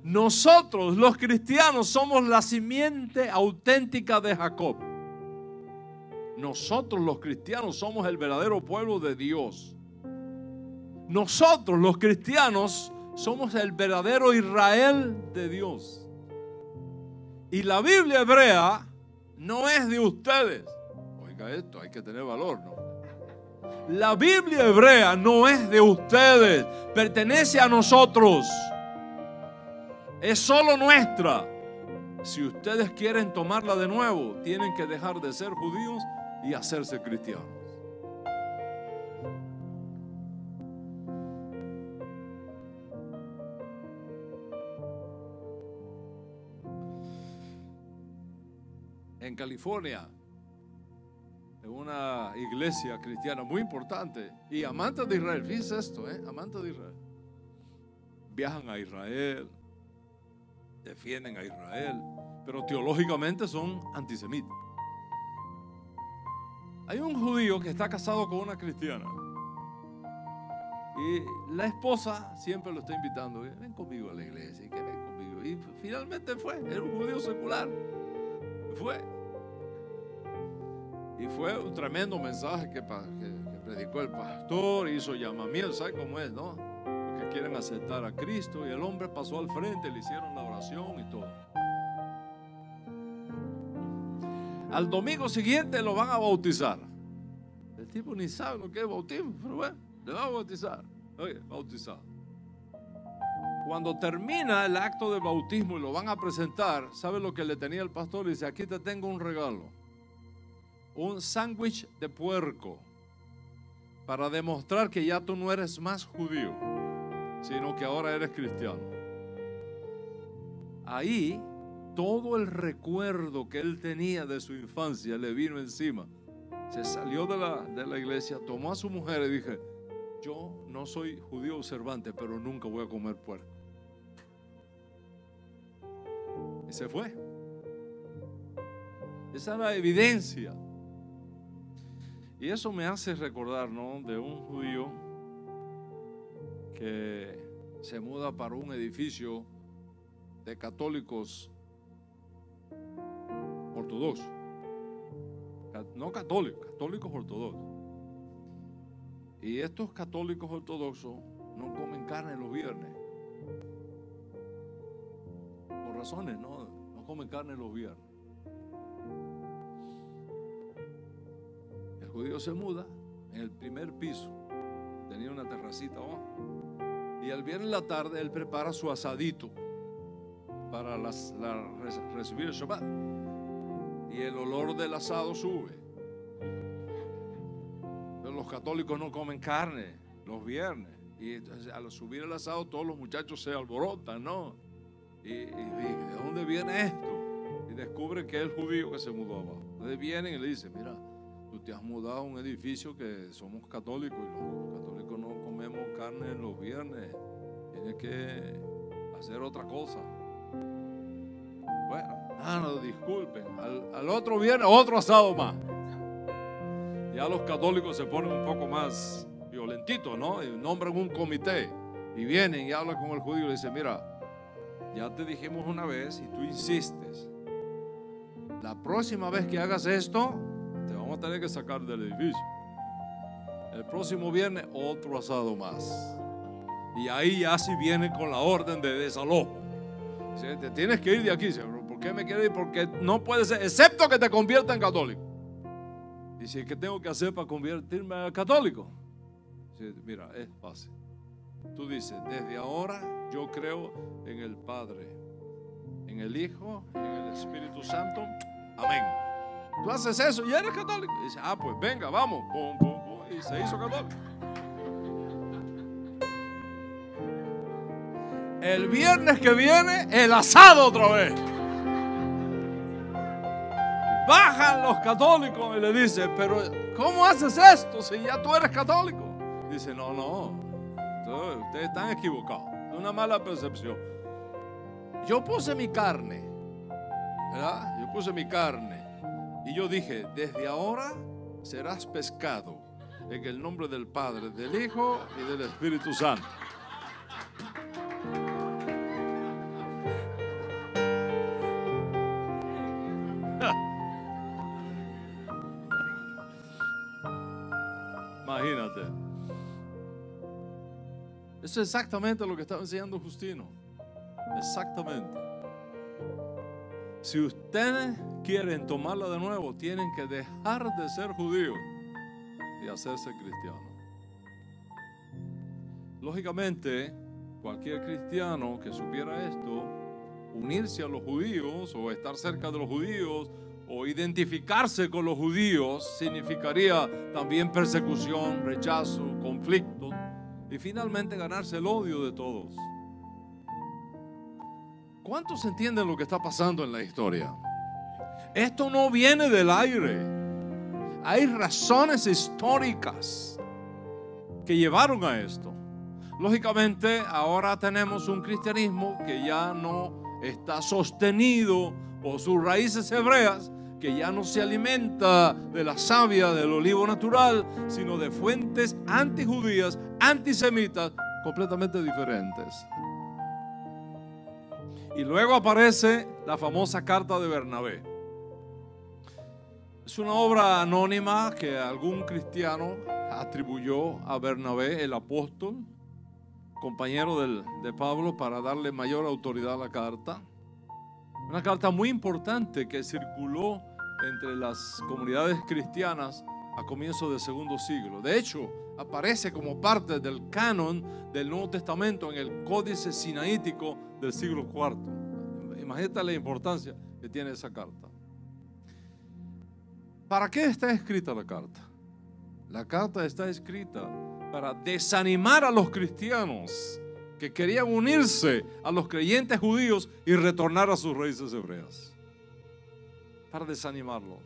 Nosotros, los cristianos, somos la simiente auténtica de Jacob. Nosotros, los cristianos, somos el verdadero pueblo de Dios. Nosotros, los cristianos, somos el verdadero Israel de Dios. Y la Biblia hebrea no es de ustedes. Oiga esto, hay que tener valor, ¿no? La Biblia hebrea no es de ustedes, pertenece a nosotros. Es solo nuestra. Si ustedes quieren tomarla de nuevo, tienen que dejar de ser judíos y hacerse cristianos. En California, en una iglesia cristiana muy importante y amantes de Israel, fíjense esto, amantes de Israel, viajan a Israel, defienden a Israel, pero teológicamente son antisemitas. Hay un judío que está casado con una cristiana y la esposa siempre lo está invitando: ven conmigo a la iglesia, que ven conmigo. Y finalmente fue, era un judío secular, fue. Y fue un tremendo mensaje que predicó el pastor, hizo llamamiento, ¿sabe cómo es, no? Porque quieren aceptar a Cristo, y el hombre pasó al frente, le hicieron la oración y todo. Al domingo siguiente lo van a bautizar. El tipo ni sabe lo que es bautismo, pero bueno, le van a bautizar. Oye, bautizado. Cuando termina el acto de bautismo y lo van a presentar, ¿sabe lo que le tenía el pastor? Le dice: aquí te tengo un regalo, un sándwich de puerco, para demostrar que ya tú no eres más judío, sino que ahora eres cristiano. Ahí todo el recuerdo que él tenía de su infancia le vino encima. Se salió de la iglesia, tomó a su mujer y dije: yo no soy judío observante, pero nunca voy a comer puerco. Y se fue. Esa es la evidencia. Y eso me hace recordar, ¿no?, de un judío que se muda para un edificio de católicos ortodoxos. No católicos, católicos ortodoxos. Y estos católicos ortodoxos no comen carne los viernes. Por razones, no comen carne los viernes. El judío se muda en el primer piso. Tenía una terracita abajo. Y el viernes en la tarde él prepara su asadito para recibir el Shabbat. Y el olor del asado sube. Pero los católicos no comen carne los viernes. Y entonces, al subir el asado, todos los muchachos se alborotan, ¿no? Y ¿de dónde viene esto? Y descubre que es el judío que se mudó abajo. Entonces vienen y le dicen: mira, tú te has mudado a un edificio que somos católicos, y los católicos no comemos carne los viernes. Tienes que hacer otra cosa. Bueno, no, disculpen. Al otro viernes, otro asado más. Ya los católicos se ponen un poco más violentitos, ¿no? Y nombran un comité y vienen y hablan con el judío y le dicen: mira, ya te dijimos una vez y tú insistes. La próxima vez que hagas esto, te vamos a tener que sacar del edificio. El próximo viernes, otro asado más. Y ahí ya sí viene con la orden de desalojo. Dice: te tienes que ir de aquí. Dice: ¿por qué me quiero ir? Porque no puede ser, excepto que te convierta en católico. Dice: ¿qué tengo que hacer para convertirme a católico? Dice: mira, es fácil. Tú dices: desde ahora yo creo en el Padre, en el Hijo, en el Espíritu Santo. Amén. Tú haces eso y eres católico. Y dice: pues venga, vamos. Pum, pum, pum. Y se hizo católico. El viernes que viene, el asado otra vez. Bajan los católicos y le dicen: pero ¿cómo haces esto si ya tú eres católico? Dice: no, ustedes están equivocados. Es una mala percepción. Yo puse mi carne, ¿verdad? Yo puse mi carne y yo dije: desde ahora serás pescado en el nombre del Padre, del Hijo y del Espíritu Santo. Imagínate. Eso es exactamente lo que estaba enseñando Justino. Exactamente. Si ustedes quieren tomarla de nuevo, tienen que dejar de ser judíos y hacerse cristianos. Lógicamente, cualquier cristiano que supiera esto, unirse a los judíos o estar cerca de los judíos o identificarse con los judíos significaría también persecución, rechazo, conflicto y finalmente ganarse el odio de todos. ¿Cuántos entienden lo que está pasando en la historia? Esto no viene del aire. Hay razones históricas que llevaron a esto. Lógicamente, ahora tenemos un cristianismo que ya no está sostenido por sus raíces hebreas, que ya no se alimenta de la savia del olivo natural, sino de fuentes antijudías, antisemitas, completamente diferentes. Y luego aparece la famosa carta de Bernabé. Es una obra anónima que algún cristiano atribuyó a Bernabé, el apóstol, compañero de Pablo, para darle mayor autoridad a la carta. Una carta muy importante que circuló entre las comunidades cristianas a comienzos del segundo siglo. De hecho, aparece como parte del canon del Nuevo Testamento en el Códice Sinaítico del siglo IV. Imagínate la importancia que tiene esa carta. ¿Para qué está escrita la carta? La carta está escrita para desanimar a los cristianos que querían unirse a los creyentes judíos y retornar a sus raíces hebreas. Para desanimarlo.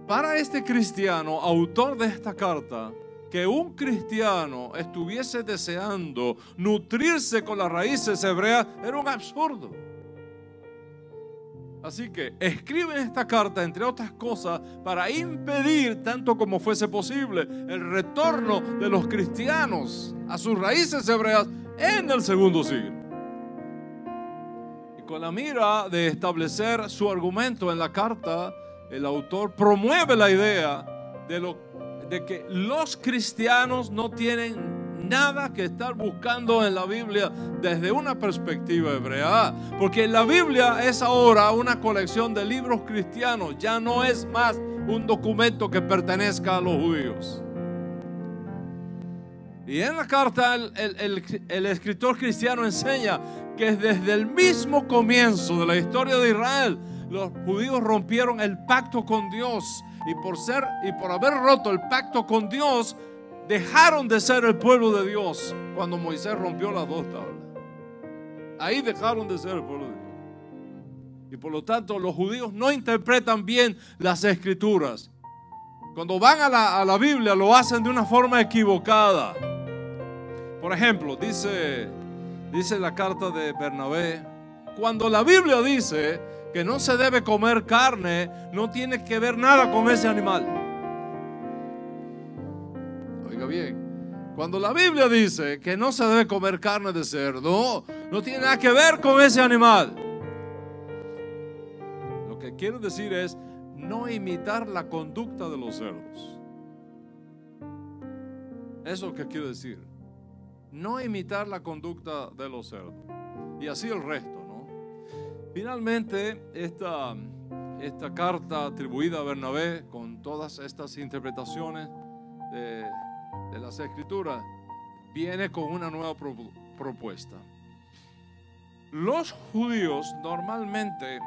Para este cristiano, autor de esta carta, que un cristiano estuviese deseando nutrirse con las raíces hebreas era un absurdo. Así que escribe esta carta, entre otras cosas, para impedir, tanto como fuese posible, el retorno de los cristianos a sus raíces hebreas en el segundo siglo. Y con la mira de establecer su argumento en la carta, el autor promueve la idea de que los cristianos no tienen nada que estar buscando en la Biblia desde una perspectiva hebrea, porque la Biblia es ahora una colección de libros cristianos, ya no es más un documento que pertenezca a los judíos. Y en la carta el escritor cristiano enseña que desde el mismo comienzo de la historia de Israel, los judíos rompieron el pacto con Dios, y por haber roto el pacto con Dios, dejaron de ser el pueblo de Dios cuando Moisés rompió las dos tablas. Ahí dejaron de ser el pueblo de Dios. Y por lo tanto los judíos no interpretan bien las escrituras. Cuando van a la Biblia lo hacen de una forma equivocada. Por ejemplo, dice la carta de Bernabé, cuando la Biblia dice que no se debe comer carne, no tiene que ver nada con ese animal. Oiga bien, cuando la Biblia dice que no se debe comer carne de cerdo, no tiene nada que ver con ese animal. Lo que quiero decir es no imitar la conducta de los cerdos. Eso es lo que quiero decir. No imitar la conducta de los cerdos. Y así el resto. Finalmente, esta carta atribuida a Bernabé, con todas estas interpretaciones de las escrituras, viene con una nueva propuesta. Los judíos normalmente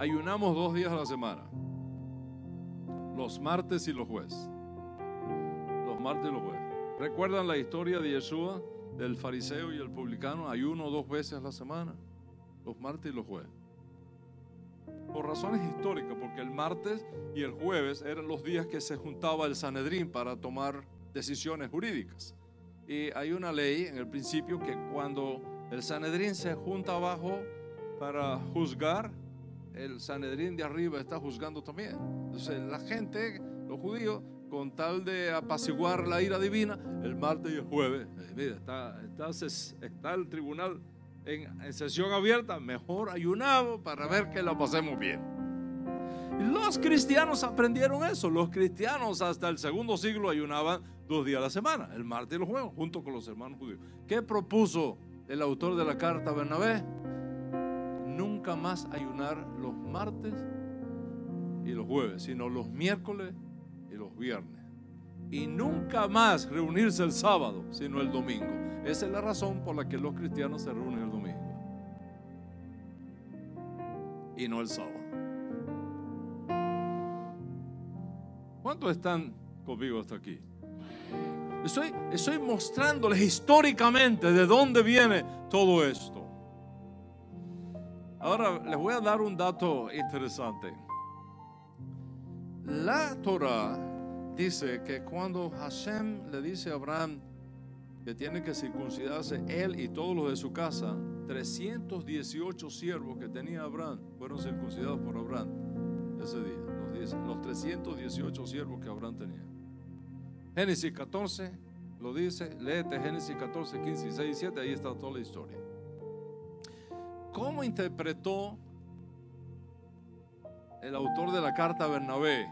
ayunamos 2 días a la semana, los martes y los jueves. Los martes y los jueves. ¿Recuerdan la historia de Yeshua, del fariseo y el publicano? Ayuno 2 veces a la semana, los martes y los jueves. Por razones históricas, porque el martes y el jueves eran los días que se juntaba el Sanedrín para tomar decisiones jurídicas. Y hay una ley en el principio que cuando el Sanedrín se junta abajo para juzgar, el Sanedrín de arriba está juzgando también. Entonces la gente, los judíos, con tal de apaciguar la ira divina, el martes y el jueves, mira, está el tribunal en sesión abierta, mejor ayunamos para ver que la pasemos bien. Y los cristianos aprendieron eso. Los cristianos hasta el segundo siglo ayunaban 2 días a la semana, el martes y los jueves, junto con los hermanos judíos. ¿Qué propuso el autor de la carta, Bernabé? Nunca más ayunar los martes y los jueves, sino los miércoles y los viernes. Y nunca más reunirse el sábado, sino el domingo. Esa es la razón por la que los cristianos se reúnen el domingo y no el sábado. ¿Cuántos están conmigo hasta aquí? Estoy mostrándoles históricamente de dónde viene todo esto. Ahora les voy a dar un dato interesante. La Torah dice que cuando Hashem le dice a Abraham que tiene que circuncidarse él y todos los de su casa, 318 siervos que tenía Abraham fueron circuncidados por Abraham ese día. Los 318 siervos que Abraham tenía. Génesis 14 lo dice, léete Génesis 14, 15, 16 y 17, ahí está toda la historia. ¿Cómo interpretó el autor de la carta a Bernabé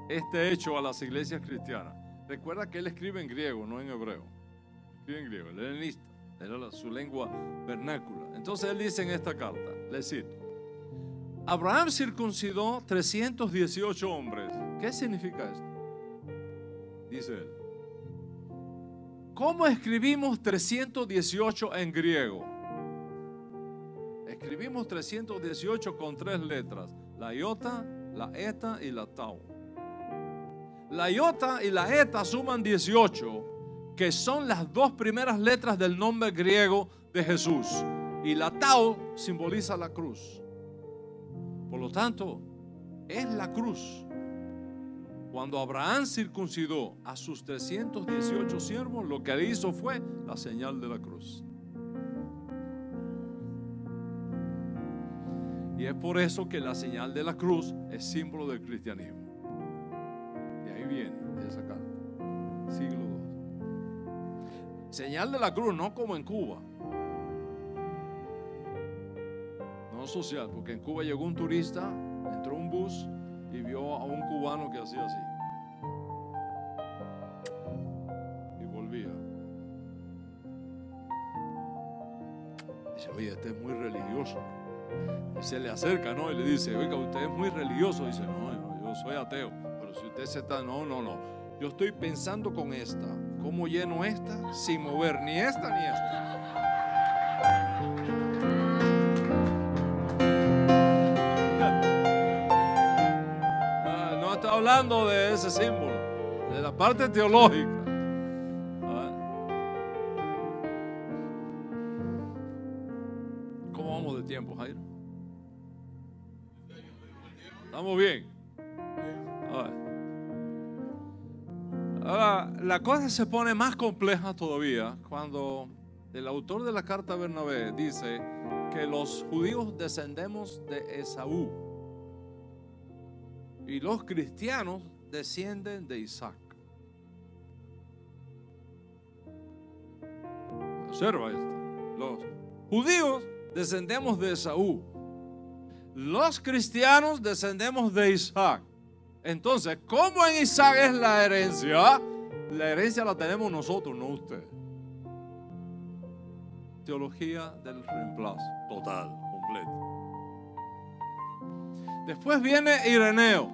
este hecho a las iglesias cristianas. Recuerda que él escribe en griego, no en hebreo. Escribe en griego, el helenista, era su lengua vernácula. Entonces él dice en esta carta, le cito: Abraham circuncidó 318 hombres. ¿Qué significa esto? Dice él. ¿Cómo escribimos 318 en griego? Escribimos 318 con 3 letras: la iota, la eta y la tau. La iota y la eta suman 18, que son las 2 primeras letras del nombre griego de Jesús. Y la tau simboliza la cruz. Por lo tanto, es la cruz. Cuando Abraham circuncidó a sus 318 siervos, lo que hizo fue la señal de la cruz. Y es por eso que la señal de la cruz es símbolo del cristianismo. De ahí viene, de esa carta, siglo II. Señal de la cruz, no como en Cuba. No social, porque en Cuba llegó un turista, entró a un bus y vio a un cubano que hacía así. Y volvía. Dice: oye, este es muy religioso. Y se le acerca, ¿no? Y le dice: oiga, usted es muy religioso. Dice: no, yo soy ateo. Pero si usted se está, no. Yo estoy pensando con esta. ¿Cómo lleno esta sin mover ni esta ni esta? No está hablando de ese símbolo, de la parte teológica. ¿Cómo vamos de tiempo, Jairo? ¿Estamos bien? Ahora, la cosa se pone más compleja todavía cuando el autor de la carta a Bernabé dice que los judíos descendemos de Esaú y los cristianos descienden de Isaac. Observa esto: los judíos descendemos de Esaú, los cristianos descendemos de Isaac. Entonces, ¿cómo en Isaac es la herencia? La herencia la tenemos nosotros, no ustedes. Teología del reemplazo total, completo. Después viene Ireneo,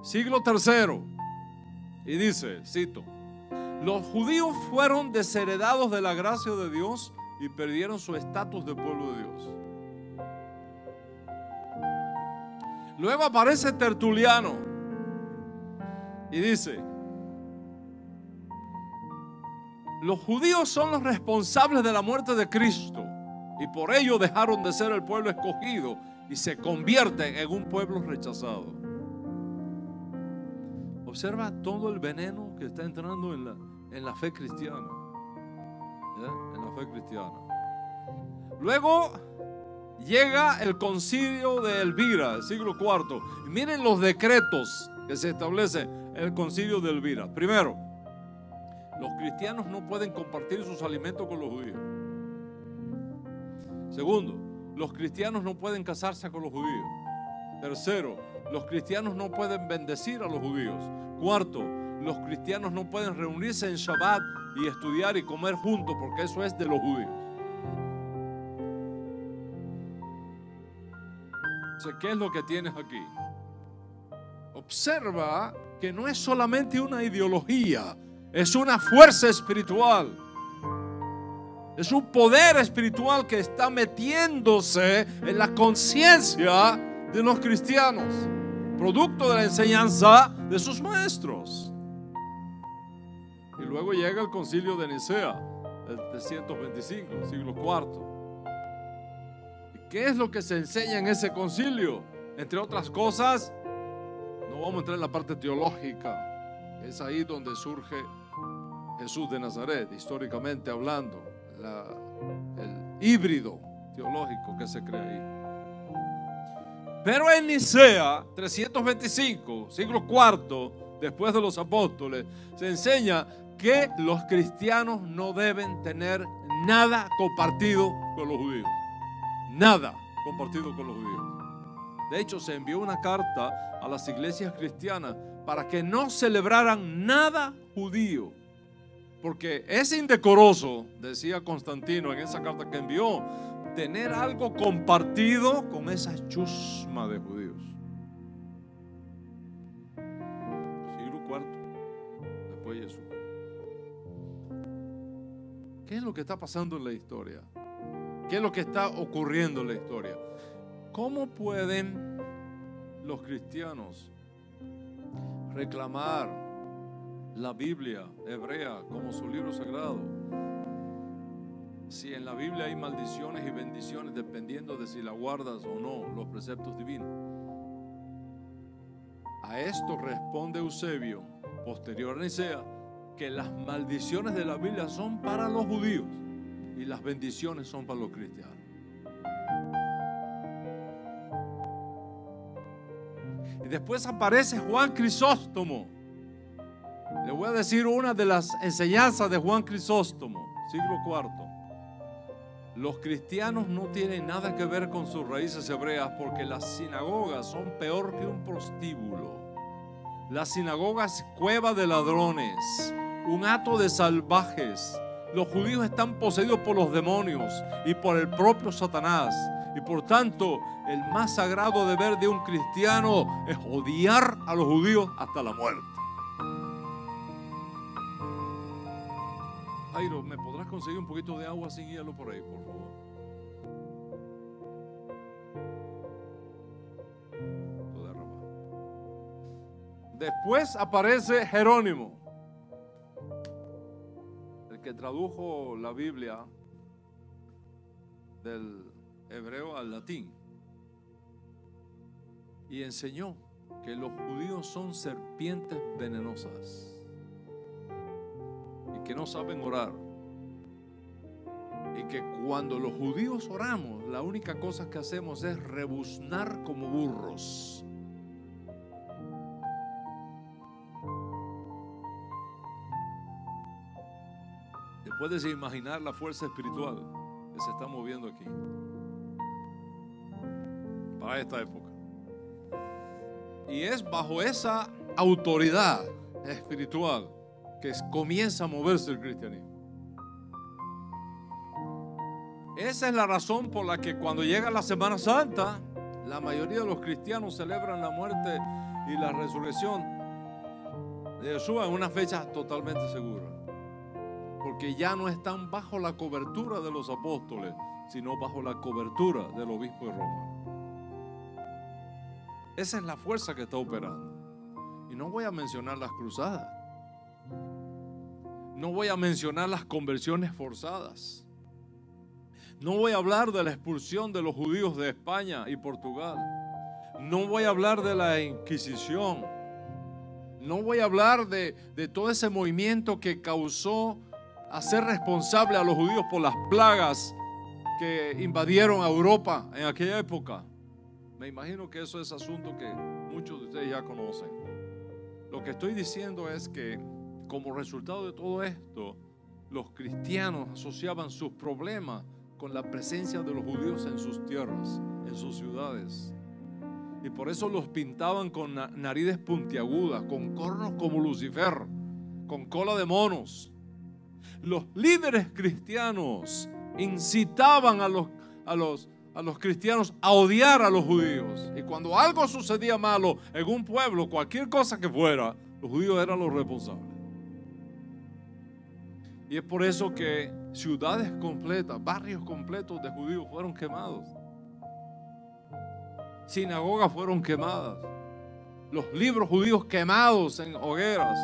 siglo III, y dice, cito: los judíos fueron desheredados de la gracia de Dios y perdieron su estatus de pueblo de Dios. Luego aparece Tertuliano y dice: los judíos son los responsables de la muerte de Cristo y por ello dejaron de ser el pueblo escogido y se convierten en un pueblo rechazado. Observa todo el veneno que está entrando en la fe cristiana. En la fe cristiana. Luego llega el concilio de Elvira, el siglo IV. Y miren los decretos que se establecen en el concilio de Elvira. Primero, los cristianos no pueden compartir sus alimentos con los judíos. Segundo, los cristianos no pueden casarse con los judíos. Tercero, los cristianos no pueden bendecir a los judíos. Cuarto, los cristianos no pueden reunirse en Shabbat y estudiar y comer juntos porque eso es de los judíos. Entonces, ¿qué es lo que tienes aquí? Observa que no es solamente una ideología, es una fuerza espiritual. Es un poder espiritual que está metiéndose en la conciencia de los cristianos, producto de la enseñanza de sus maestros. Y luego llega el concilio de Nicea, el 325, siglo IV. ¿Y qué es lo que se enseña en ese concilio? Entre otras cosas, no vamos a entrar en la parte teológica, es ahí donde surge Jesús de Nazaret, históricamente hablando, el híbrido teológico que se crea ahí. Pero en Nicea 325, siglo IV, después de los apóstoles, se enseña que los cristianos no deben tener nada compartido con los judíos. nada compartido con los judíos. De hecho, se envió una carta a las iglesias cristianas para que no celebraran nada judío, porque es indecoroso, decía Constantino en esa carta que envió, tener algo compartido con esa chusma de judíos. Siglo IV después de Jesús. ¿Qué es lo que está pasando en la historia? ¿Qué es lo que está ocurriendo en la historia? ¿Cómo pueden los cristianos reclamar la Biblia hebrea como su libro sagrado si en la Biblia hay maldiciones y bendiciones dependiendo de si la guardas o no los preceptos divinos? A esto responde Eusebio, posterior a Nicea, que las maldiciones de la Biblia son para los judíos y las bendiciones son para los cristianos. Y después aparece Juan Crisóstomo. Le voy a decir una de las enseñanzas de Juan Crisóstomo, siglo IV. Los cristianos no tienen nada que ver con sus raíces hebreas, porque las sinagogas son peor que un prostíbulo. La sinagoga es cueva de ladrones, un hato de salvajes. Los judíos están poseídos por los demonios y por el propio Satanás. Y por tanto, el más sagrado deber de un cristiano es odiar a los judíos hasta la muerte. Jairo, ¿me podrás conseguir un poquito de agua sin hielo por ahí, por favor? Después aparece Jerónimo, el que tradujo la Biblia del hebreo al latín y enseñó que los judíos son serpientes venenosas y que no saben orar, y que cuando los judíos oramos la única cosa que hacemos es rebuznar como burros. ¿Te puedes imaginar la fuerza espiritual que se está moviendo aquí para esta época? Y es bajo esa autoridad espiritual que comienza a moverse el cristianismo. Esa es la razón por la que cuando llega la Semana Santa, la mayoría de los cristianos celebran la muerte y la resurrección de Jesús en una fecha totalmente segura, porque ya no están bajo la cobertura de los apóstoles, sino bajo la cobertura del obispo de Roma. Esa es la fuerza que está operando. Y no voy a mencionar las cruzadas, no voy a mencionar las conversiones forzadas, no voy a hablar de la expulsión de los judíos de España y Portugal, no voy a hablar de la Inquisición, no voy a hablar de todo ese movimiento que causó hacer responsable a los judíos por las plagas que invadieron a Europa en aquella época. Me imagino que eso es asunto que muchos de ustedes ya conocen. Lo que estoy diciendo es que como resultado de todo esto, los cristianos asociaban sus problemas con la presencia de los judíos en sus tierras, en sus ciudades. Y por eso los pintaban con narices puntiagudas, con cornos como Lucifer, con cola de monos. Los líderes cristianos incitaban a los cristianos a odiar a los judíos. Y cuando algo sucedía malo en un pueblo, cualquier cosa que fuera, los judíos eran los responsables. Y es por eso que ciudades completas, barrios completos de judíos fueron quemados. Sinagogas fueron quemadas. Los libros judíos quemados en hogueras.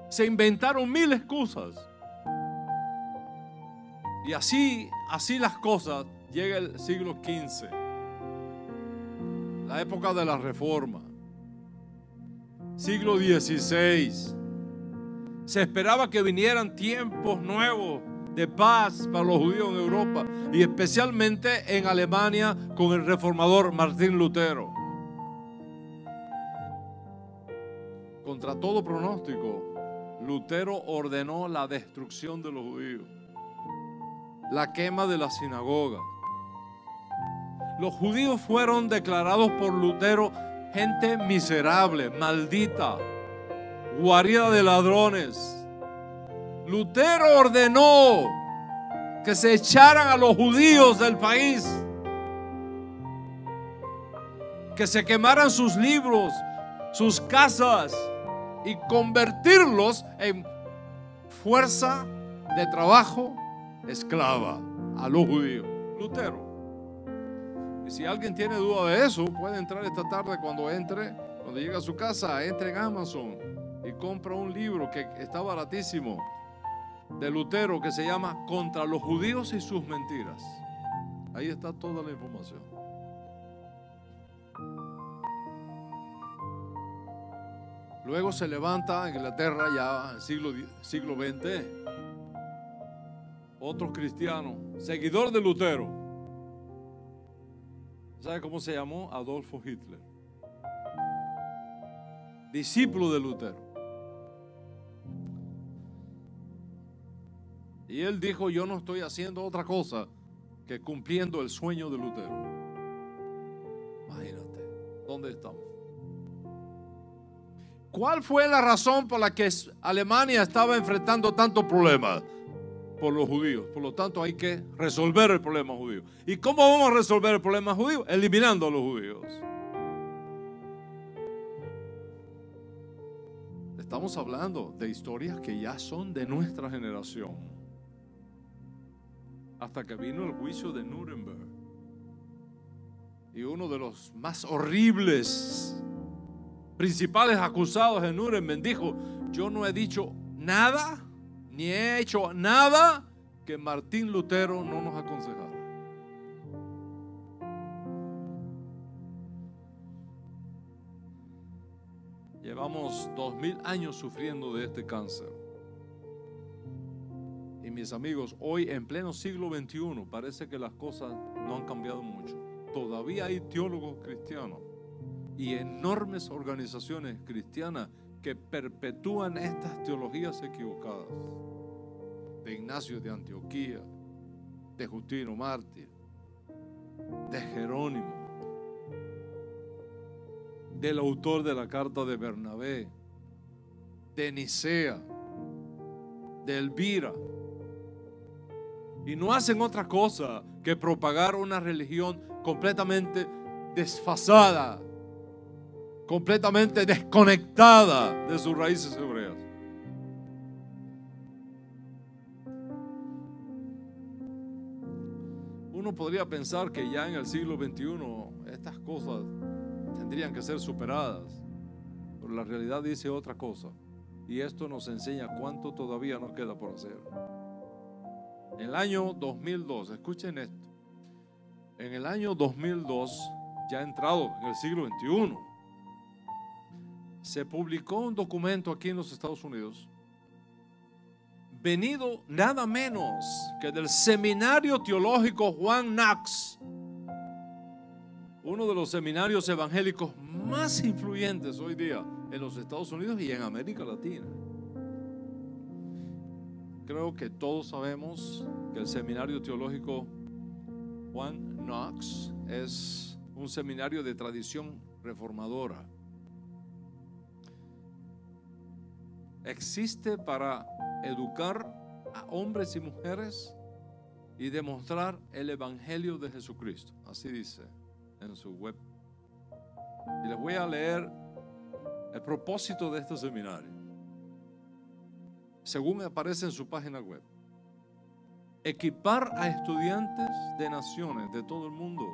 Se inventaron mil excusas. Y así las cosas. Llega el siglo XV, la época de la Reforma. Siglo XVI. Se esperaba que vinieran tiempos nuevos de paz para los judíos en Europa, y especialmente en Alemania con el reformador Martín Lutero. Contra todo pronóstico, Lutero ordenó la destrucción de los judíos, la quema de las sinagogas. Los judíos fueron declarados por Lutero gente miserable, maldita, guarida de ladrones. Lutero ordenó que se echaran a los judíos del país, que se quemaran sus libros, sus casas, y convertirlos en fuerza de trabajo esclava a los judíos. Lutero. Y si alguien tiene duda de eso, puede entrar esta tarde cuando llegue a su casa, entre en Amazon y compra un libro que está baratísimo de Lutero que se llama Contra los judíos y sus mentiras. Ahí está toda la información. Luego se levanta en Inglaterra, ya en el siglo XX, otro cristiano, seguidor de Lutero. ¿Sabe cómo se llamó? Adolfo Hitler. Discípulo de Lutero. Y él dijo: yo no estoy haciendo otra cosa que cumpliendo el sueño de Lutero. Imagínate, ¿dónde estamos? ¿Cuál fue la razón por la que Alemania estaba enfrentando tantos problemas? Por los judíos. Por lo tanto, hay que resolver el problema judío. ¿Y cómo vamos a resolver el problema judío? Eliminando a los judíos. Estamos hablando de historias que ya son de nuestra generación. Hasta que vino el juicio de Nuremberg. Y uno de los más horribles principales acusados de Nuremberg dijo: yo no he dicho nada, ni he hecho nada que Martín Lutero no nos aconsejara. Llevamos 2000 años sufriendo de este cáncer. Y mis amigos, hoy en pleno siglo XXI parece que las cosas no han cambiado mucho. Todavía hay teólogos cristianos y enormes organizaciones cristianas que perpetúan estas teologías equivocadas. De Ignacio de Antioquía, de Justino Mártir, de Jerónimo, del autor de la carta de Bernabé, de Nicea, de Elvira. Y no hacen otra cosa que propagar una religión completamente desfasada, completamente desconectada de sus raíces hebreas. Uno podría pensar que ya en el siglo XXI estas cosas tendrían que ser superadas, pero la realidad dice otra cosa, y esto nos enseña cuánto todavía nos queda por hacer. En el año 2002, escuchen esto, en el año 2002, ya entrado en el siglo XXI, se publicó un documento aquí en los Estados Unidos, venido nada menos que del Seminario Teológico Juan Knox, uno de los seminarios evangélicos más influyentes hoy día en los Estados Unidos y en América Latina. Creo que todos sabemos que el Seminario Teológico Juan Knox es un seminario de tradición reformadora. Existe para educar a hombres y mujeres y demostrar el Evangelio de Jesucristo. Así dice en su web. Y les voy a leer el propósito de este seminario, según aparece en su página web: equipar a estudiantes de naciones de todo el mundo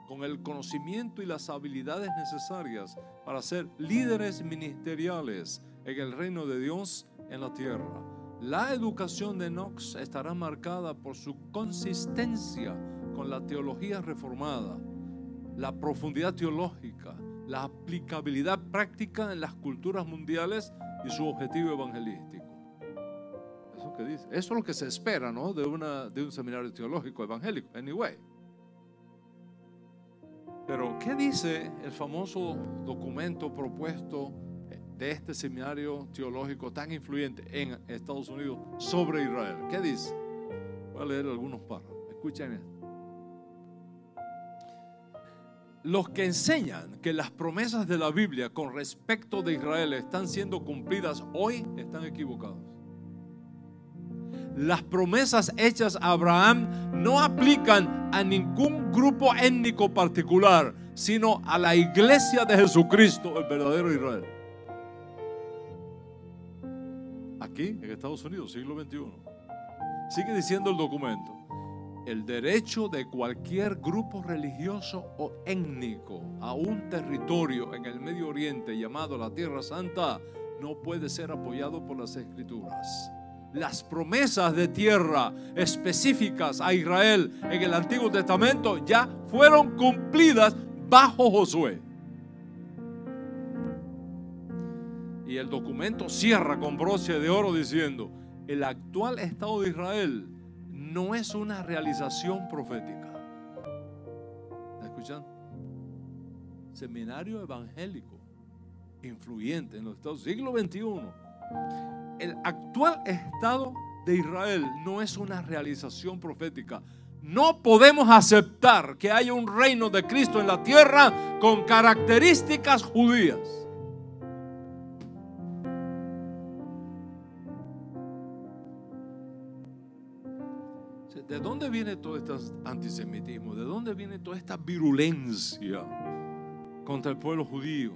con el conocimiento y las habilidades necesarias para ser líderes ministeriales en el reino de Dios en la tierra. La educación de Knox estará marcada por su consistencia con la teología reformada, la profundidad teológica, la aplicabilidad práctica en las culturas mundiales y su objetivo evangelístico. Eso que dice, eso es lo que se espera, ¿no? de un seminario teológico evangélico. Anyway. Pero ¿qué dice el famoso documento propuesto de este seminario teológico tan influyente en Estados Unidos sobre Israel. ¿Qué dice? Voy a leer algunos párrafos. Escuchen esto. Los que enseñan que las promesas de la Biblia con respecto de Israel están siendo cumplidas hoy están equivocados. Las promesas hechas a Abraham no aplican a ningún grupo étnico particular, sino a la iglesia de Jesucristo, el verdadero Israel. Aquí, en Estados Unidos, siglo XXI. Sigue diciendo el documento: el derecho de cualquier grupo religioso o étnico a un territorio en el Medio Oriente llamado la Tierra Santa no puede ser apoyado por las Escrituras. Las promesas de tierra específicas a Israel en el Antiguo Testamento ya fueron cumplidas bajo Josué. Y el documento cierra con broche de oro diciendo: el actual Estado de Israel no es una realización profética. ¿Está escuchando? Seminario evangélico influyente en los Estados Unidos, siglo XXI. El actual Estado de Israel no es una realización profética. No podemos aceptar que haya un reino de Cristo en la tierra con características judías. ¿De dónde viene todo este antisemitismo? ¿De dónde viene toda esta virulencia contra el pueblo judío?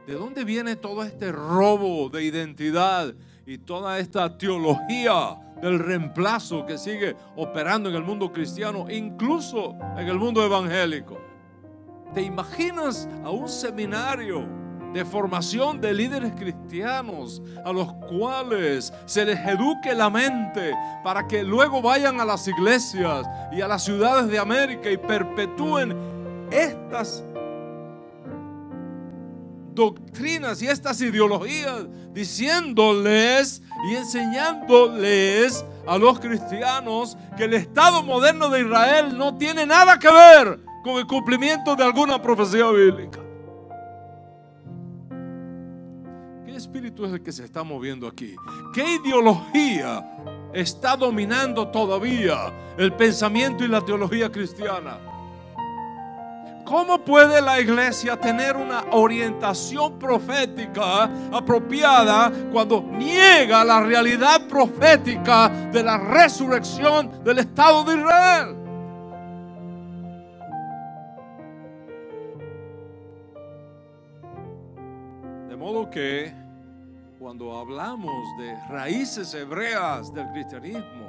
¿De dónde viene todo este robo de identidad y toda esta teología del reemplazo que sigue operando en el mundo cristiano, incluso en el mundo evangélico? ¿Te imaginas a un seminario de formación de líderes cristianos a los cuales se les eduque la mente para que luego vayan a las iglesias y a las ciudades de América y perpetúen estas doctrinas y estas ideologías, diciéndoles y enseñándoles a los cristianos que el Estado moderno de Israel no tiene nada que ver con el cumplimiento de alguna profecía bíblica? ¿Qué espíritu es el que se está moviendo aquí? ¿Qué ideología está dominando todavía el pensamiento y la teología cristiana? ¿Cómo puede la iglesia tener una orientación profética apropiada cuando niega la realidad profética de la resurrección del Estado de Israel? De modo que cuando hablamos de raíces hebreas del cristianismo,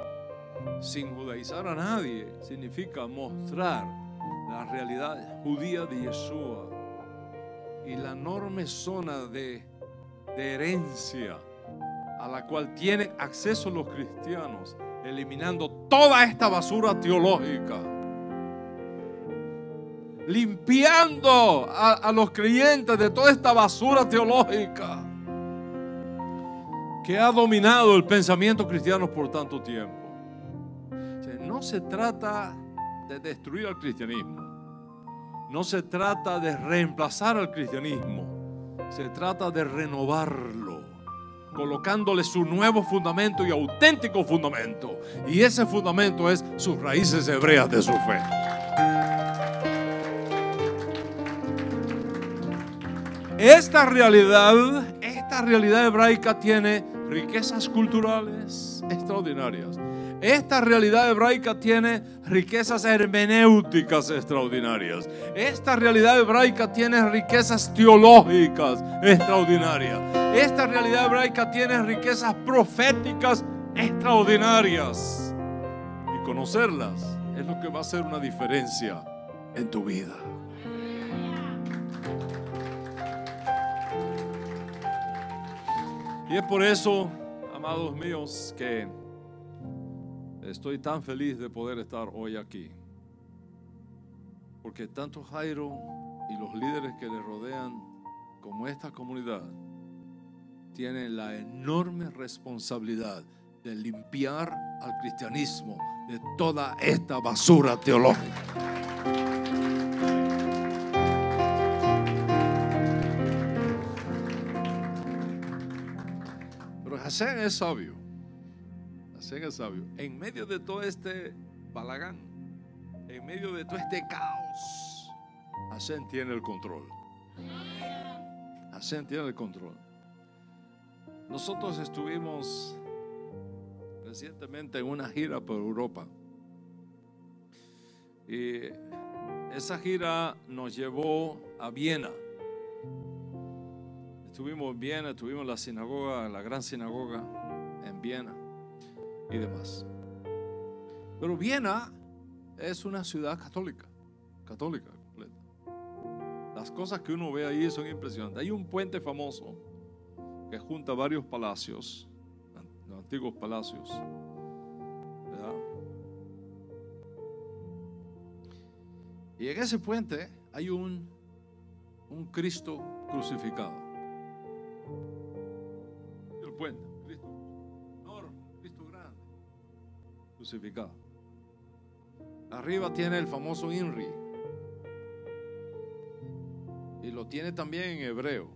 sin judaizar a nadie, significa mostrar la realidad judía de Yeshua y la enorme zona de herencia a la cual tienen acceso los cristianos, eliminando toda esta basura teológica, limpiando a los creyentes de toda esta basura teológica que ha dominado el pensamiento cristiano por tanto tiempo. O sea, no se trata de destruir al cristianismo, no se trata de reemplazar al cristianismo, se trata de renovarlo, colocándole su nuevo fundamento y auténtico fundamento, y ese fundamento es sus raíces hebreas de su fe. Esta realidad hebraica tiene riquezas culturales extraordinarias. Esta realidad hebraica tiene riquezas hermenéuticas extraordinarias. Esta realidad hebraica tiene riquezas teológicas extraordinarias. Esta realidad hebraica tiene riquezas proféticas extraordinarias. Y conocerlas es lo que va a hacer una diferencia en tu vida. Y es por eso, amados míos, que estoy tan feliz de poder estar hoy aquí. Porque tanto Jairo y los líderes que le rodean como esta comunidad tienen la enorme responsabilidad de limpiar al cristianismo de toda esta basura teológica. Hasén es sabio. Hasén es sabio. En medio de todo este balagán, en medio de todo este caos, Hasén tiene el control. Hasén tiene el control. Nosotros estuvimos recientemente en una gira por Europa. Y esa gira nos llevó a Viena. Estuvimos en Viena, estuvimos en la sinagoga, la gran sinagoga en Viena y demás. Pero Viena es una ciudad católica completa. Las cosas que uno ve ahí son impresionantes. Hay un puente famoso que junta varios palacios, los antiguos palacios, ¿verdad? Y en ese puente hay un Cristo crucificado. El puente, Cristo enorme, Cristo grande, crucificado. Arriba tiene el famoso INRI. Y lo tiene también en hebreo.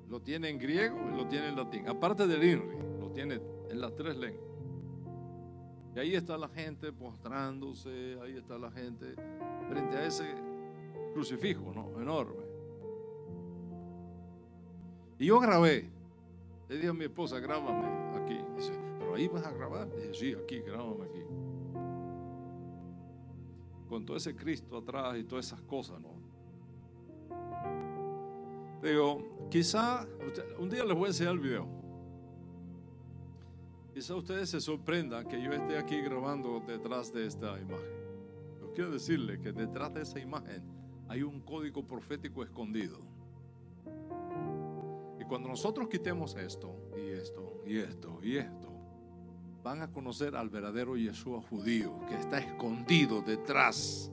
Lo tiene en griego y lo tiene en latín. Aparte del INRI, lo tiene en las tres lenguas. Y ahí está la gente postrándose, ahí está la gente frente a ese crucifijo, ¿no? Enorme. Y yo grabé. Le dije a mi esposa, grábame aquí. Dice, ¿pero ahí vas a grabar? Dije, sí, aquí, grábame aquí. Con todo ese Cristo atrás y todas esas cosas, ¿no? Digo, quizá, un día les voy a enseñar el video. Quizá ustedes se sorprendan que yo esté aquí grabando detrás de esta imagen. Pero quiero decirle que detrás de esa imagen hay un código profético escondido. Y cuando nosotros quitemos esto, y esto, y esto, y esto, van a conocer al verdadero Yeshua judío que está escondido detrás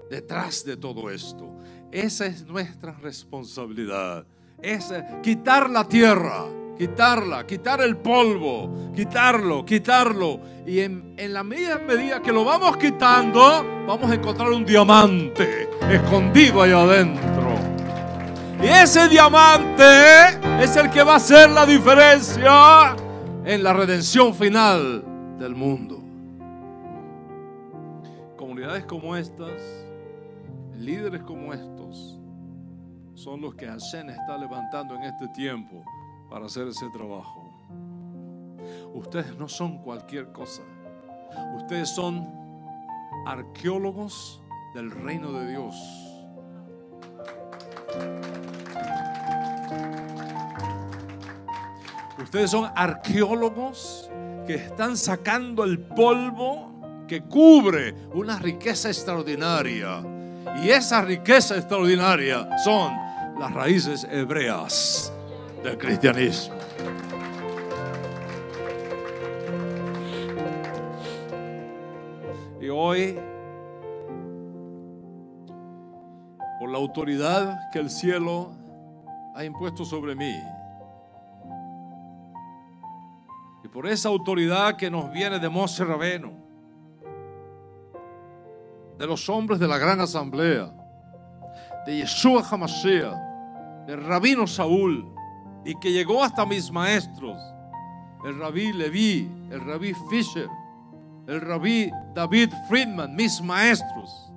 de todo esto. Esa es nuestra responsabilidad. Es quitar la tierra, quitar el polvo, quitarlo. Y en la medida que lo vamos quitando, vamos a encontrar un diamante escondido ahí adentro. Y ese diamante es el que va a hacer la diferencia en la redención final del mundo. Comunidades como estas, líderes como estos, son los que Hashem está levantando en este tiempo para hacer ese trabajo. Ustedes no son cualquier cosa. Ustedes son arqueólogos del reino de Dios. Ustedes son arqueólogos que están sacando el polvo que cubre una riqueza extraordinaria. Y esa riqueza extraordinaria son las raíces hebreas del cristianismo. Y hoy, por la autoridad que el cielo ha impuesto sobre mí, y por esa autoridad que nos viene de Moshe Rabeno, de los hombres de la gran asamblea, de Yeshua HaMashiach, del rabino Saúl, y que llegó hasta mis maestros, el rabí Leví, el rabí Fisher, el rabí David Friedman, mis maestros,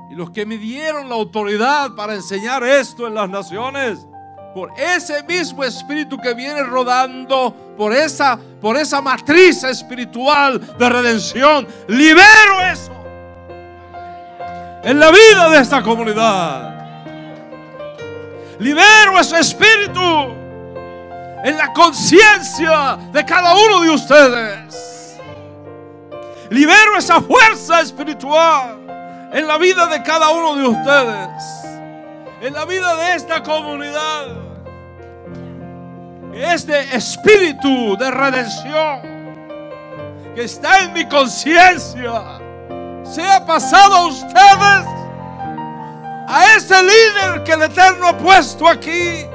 y los que me dieron la autoridad para enseñar esto en las naciones, por ese mismo espíritu que viene rodando, por esa matriz espiritual de redención, libero eso en la vida de esta comunidad. Libero ese espíritu en la conciencia de cada uno de ustedes. Libero esa fuerza espiritual en la vida de cada uno de ustedes, en la vida de esta comunidad. Este espíritu de redención que está en mi conciencia sea pasado a ustedes, a ese líder que el Eterno ha puesto aquí.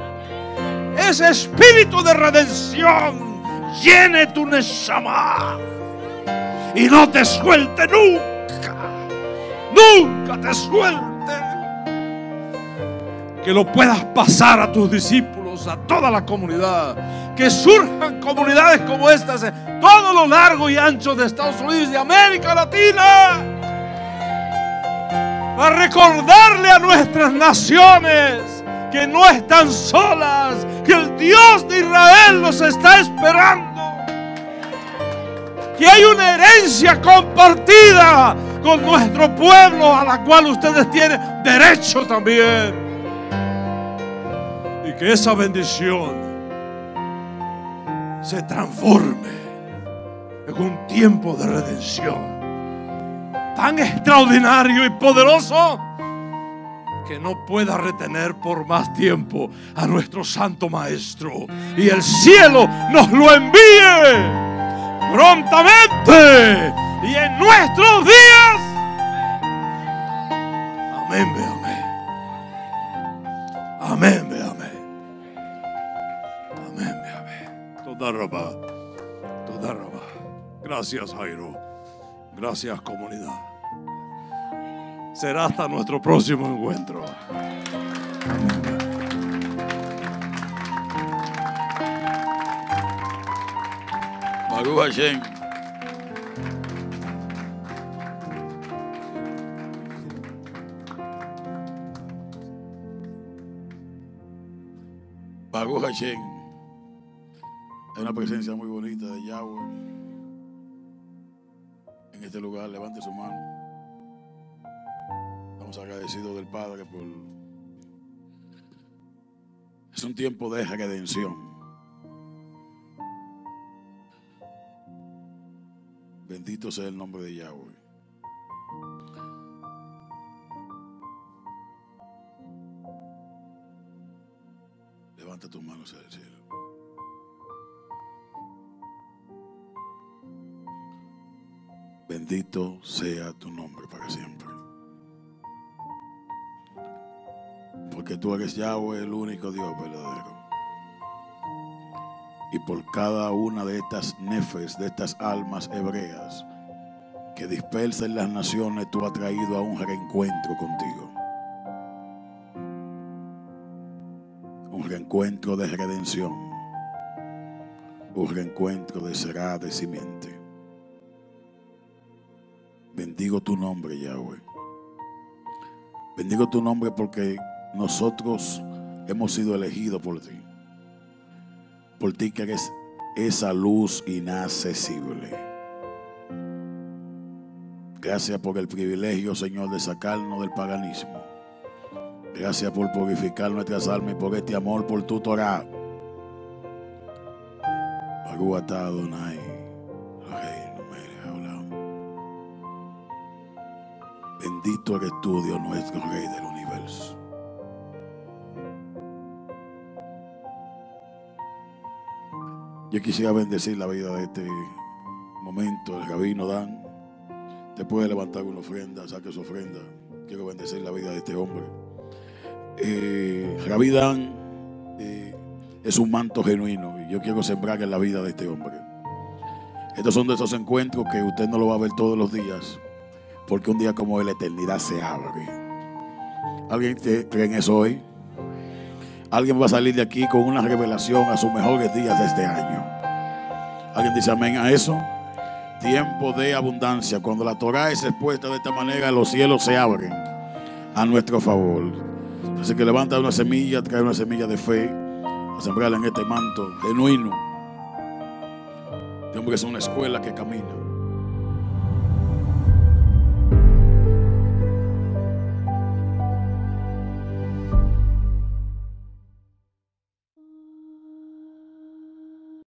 Ese espíritu de redención llene tu neshama y no te suelte nunca te suelte. Que lo puedas pasar a tus discípulos nosotros, a toda la comunidad. Que surjan comunidades como estas en todo lo largo y ancho de Estados Unidos y América Latina, para recordarle a nuestras naciones que no están solas, que el Dios de Israel los está esperando, que hay una herencia compartida con nuestro pueblo a la cual ustedes tienen derecho también, y que esa bendición se transforme en un tiempo de redención tan extraordinario y poderoso que no pueda retener por más tiempo a nuestro Santo Maestro, y el cielo nos lo envíe prontamente y en nuestros días. Amén, ve amén. Amén, ve amén. Amén, ve amén. Toda roba. Toda roba. Gracias, Jairo. Gracias, comunidad. Será hasta nuestro próximo encuentro. Baruch Hashem. Baruch Hashem. Hay una presencia muy bonita de Yahweh en este lugar. Levante su mano. Estamos agradecidos del Padre por... Es un tiempo de redención. Bendito sea el nombre de Yahweh. Levanta tus manos hacia el cielo. Bendito sea tu nombre para siempre. Porque tú eres Yahweh, el único Dios verdadero. Y por cada una de estas nefes, de estas almas hebreas que dispersan las naciones, tú has traído a un reencuentro contigo. Un reencuentro de redención. Un reencuentro de será de simiente. Bendigo tu nombre, Yahweh. Bendigo tu nombre porque nosotros hemos sido elegidos por ti. Por ti que eres esa luz inaccesible. Gracias por el privilegio, Señor, de sacarnos del paganismo. Gracias por purificar nuestras almas y por este amor por tu Torah. Baruch atah Adonai, Eloheinu melech haolam. Bendito eres tú, Dios nuestro, Rey del universo. Yo quisiera bendecir la vida de este momento. El rabino Dan, te puede levantar una ofrenda, saque su ofrenda. Quiero bendecir la vida de este hombre. Rabí Dan es un manto genuino y yo quiero sembrar en la vida de este hombre. Estos son de esos encuentros que usted no lo va a ver todos los días, porque un día como hoy la eternidad se abre. ¿Alguien cree en eso hoy? Alguien va a salir de aquí con una revelación a sus mejores días de este año. ¿Alguien dice amén a eso? Tiempo de abundancia. Cuando la Torah es expuesta de esta manera, los cielos se abren a nuestro favor. Así que levanta una semilla, trae una semilla de fe a sembrarla en este manto genuino. Este hombre es una escuela que camina.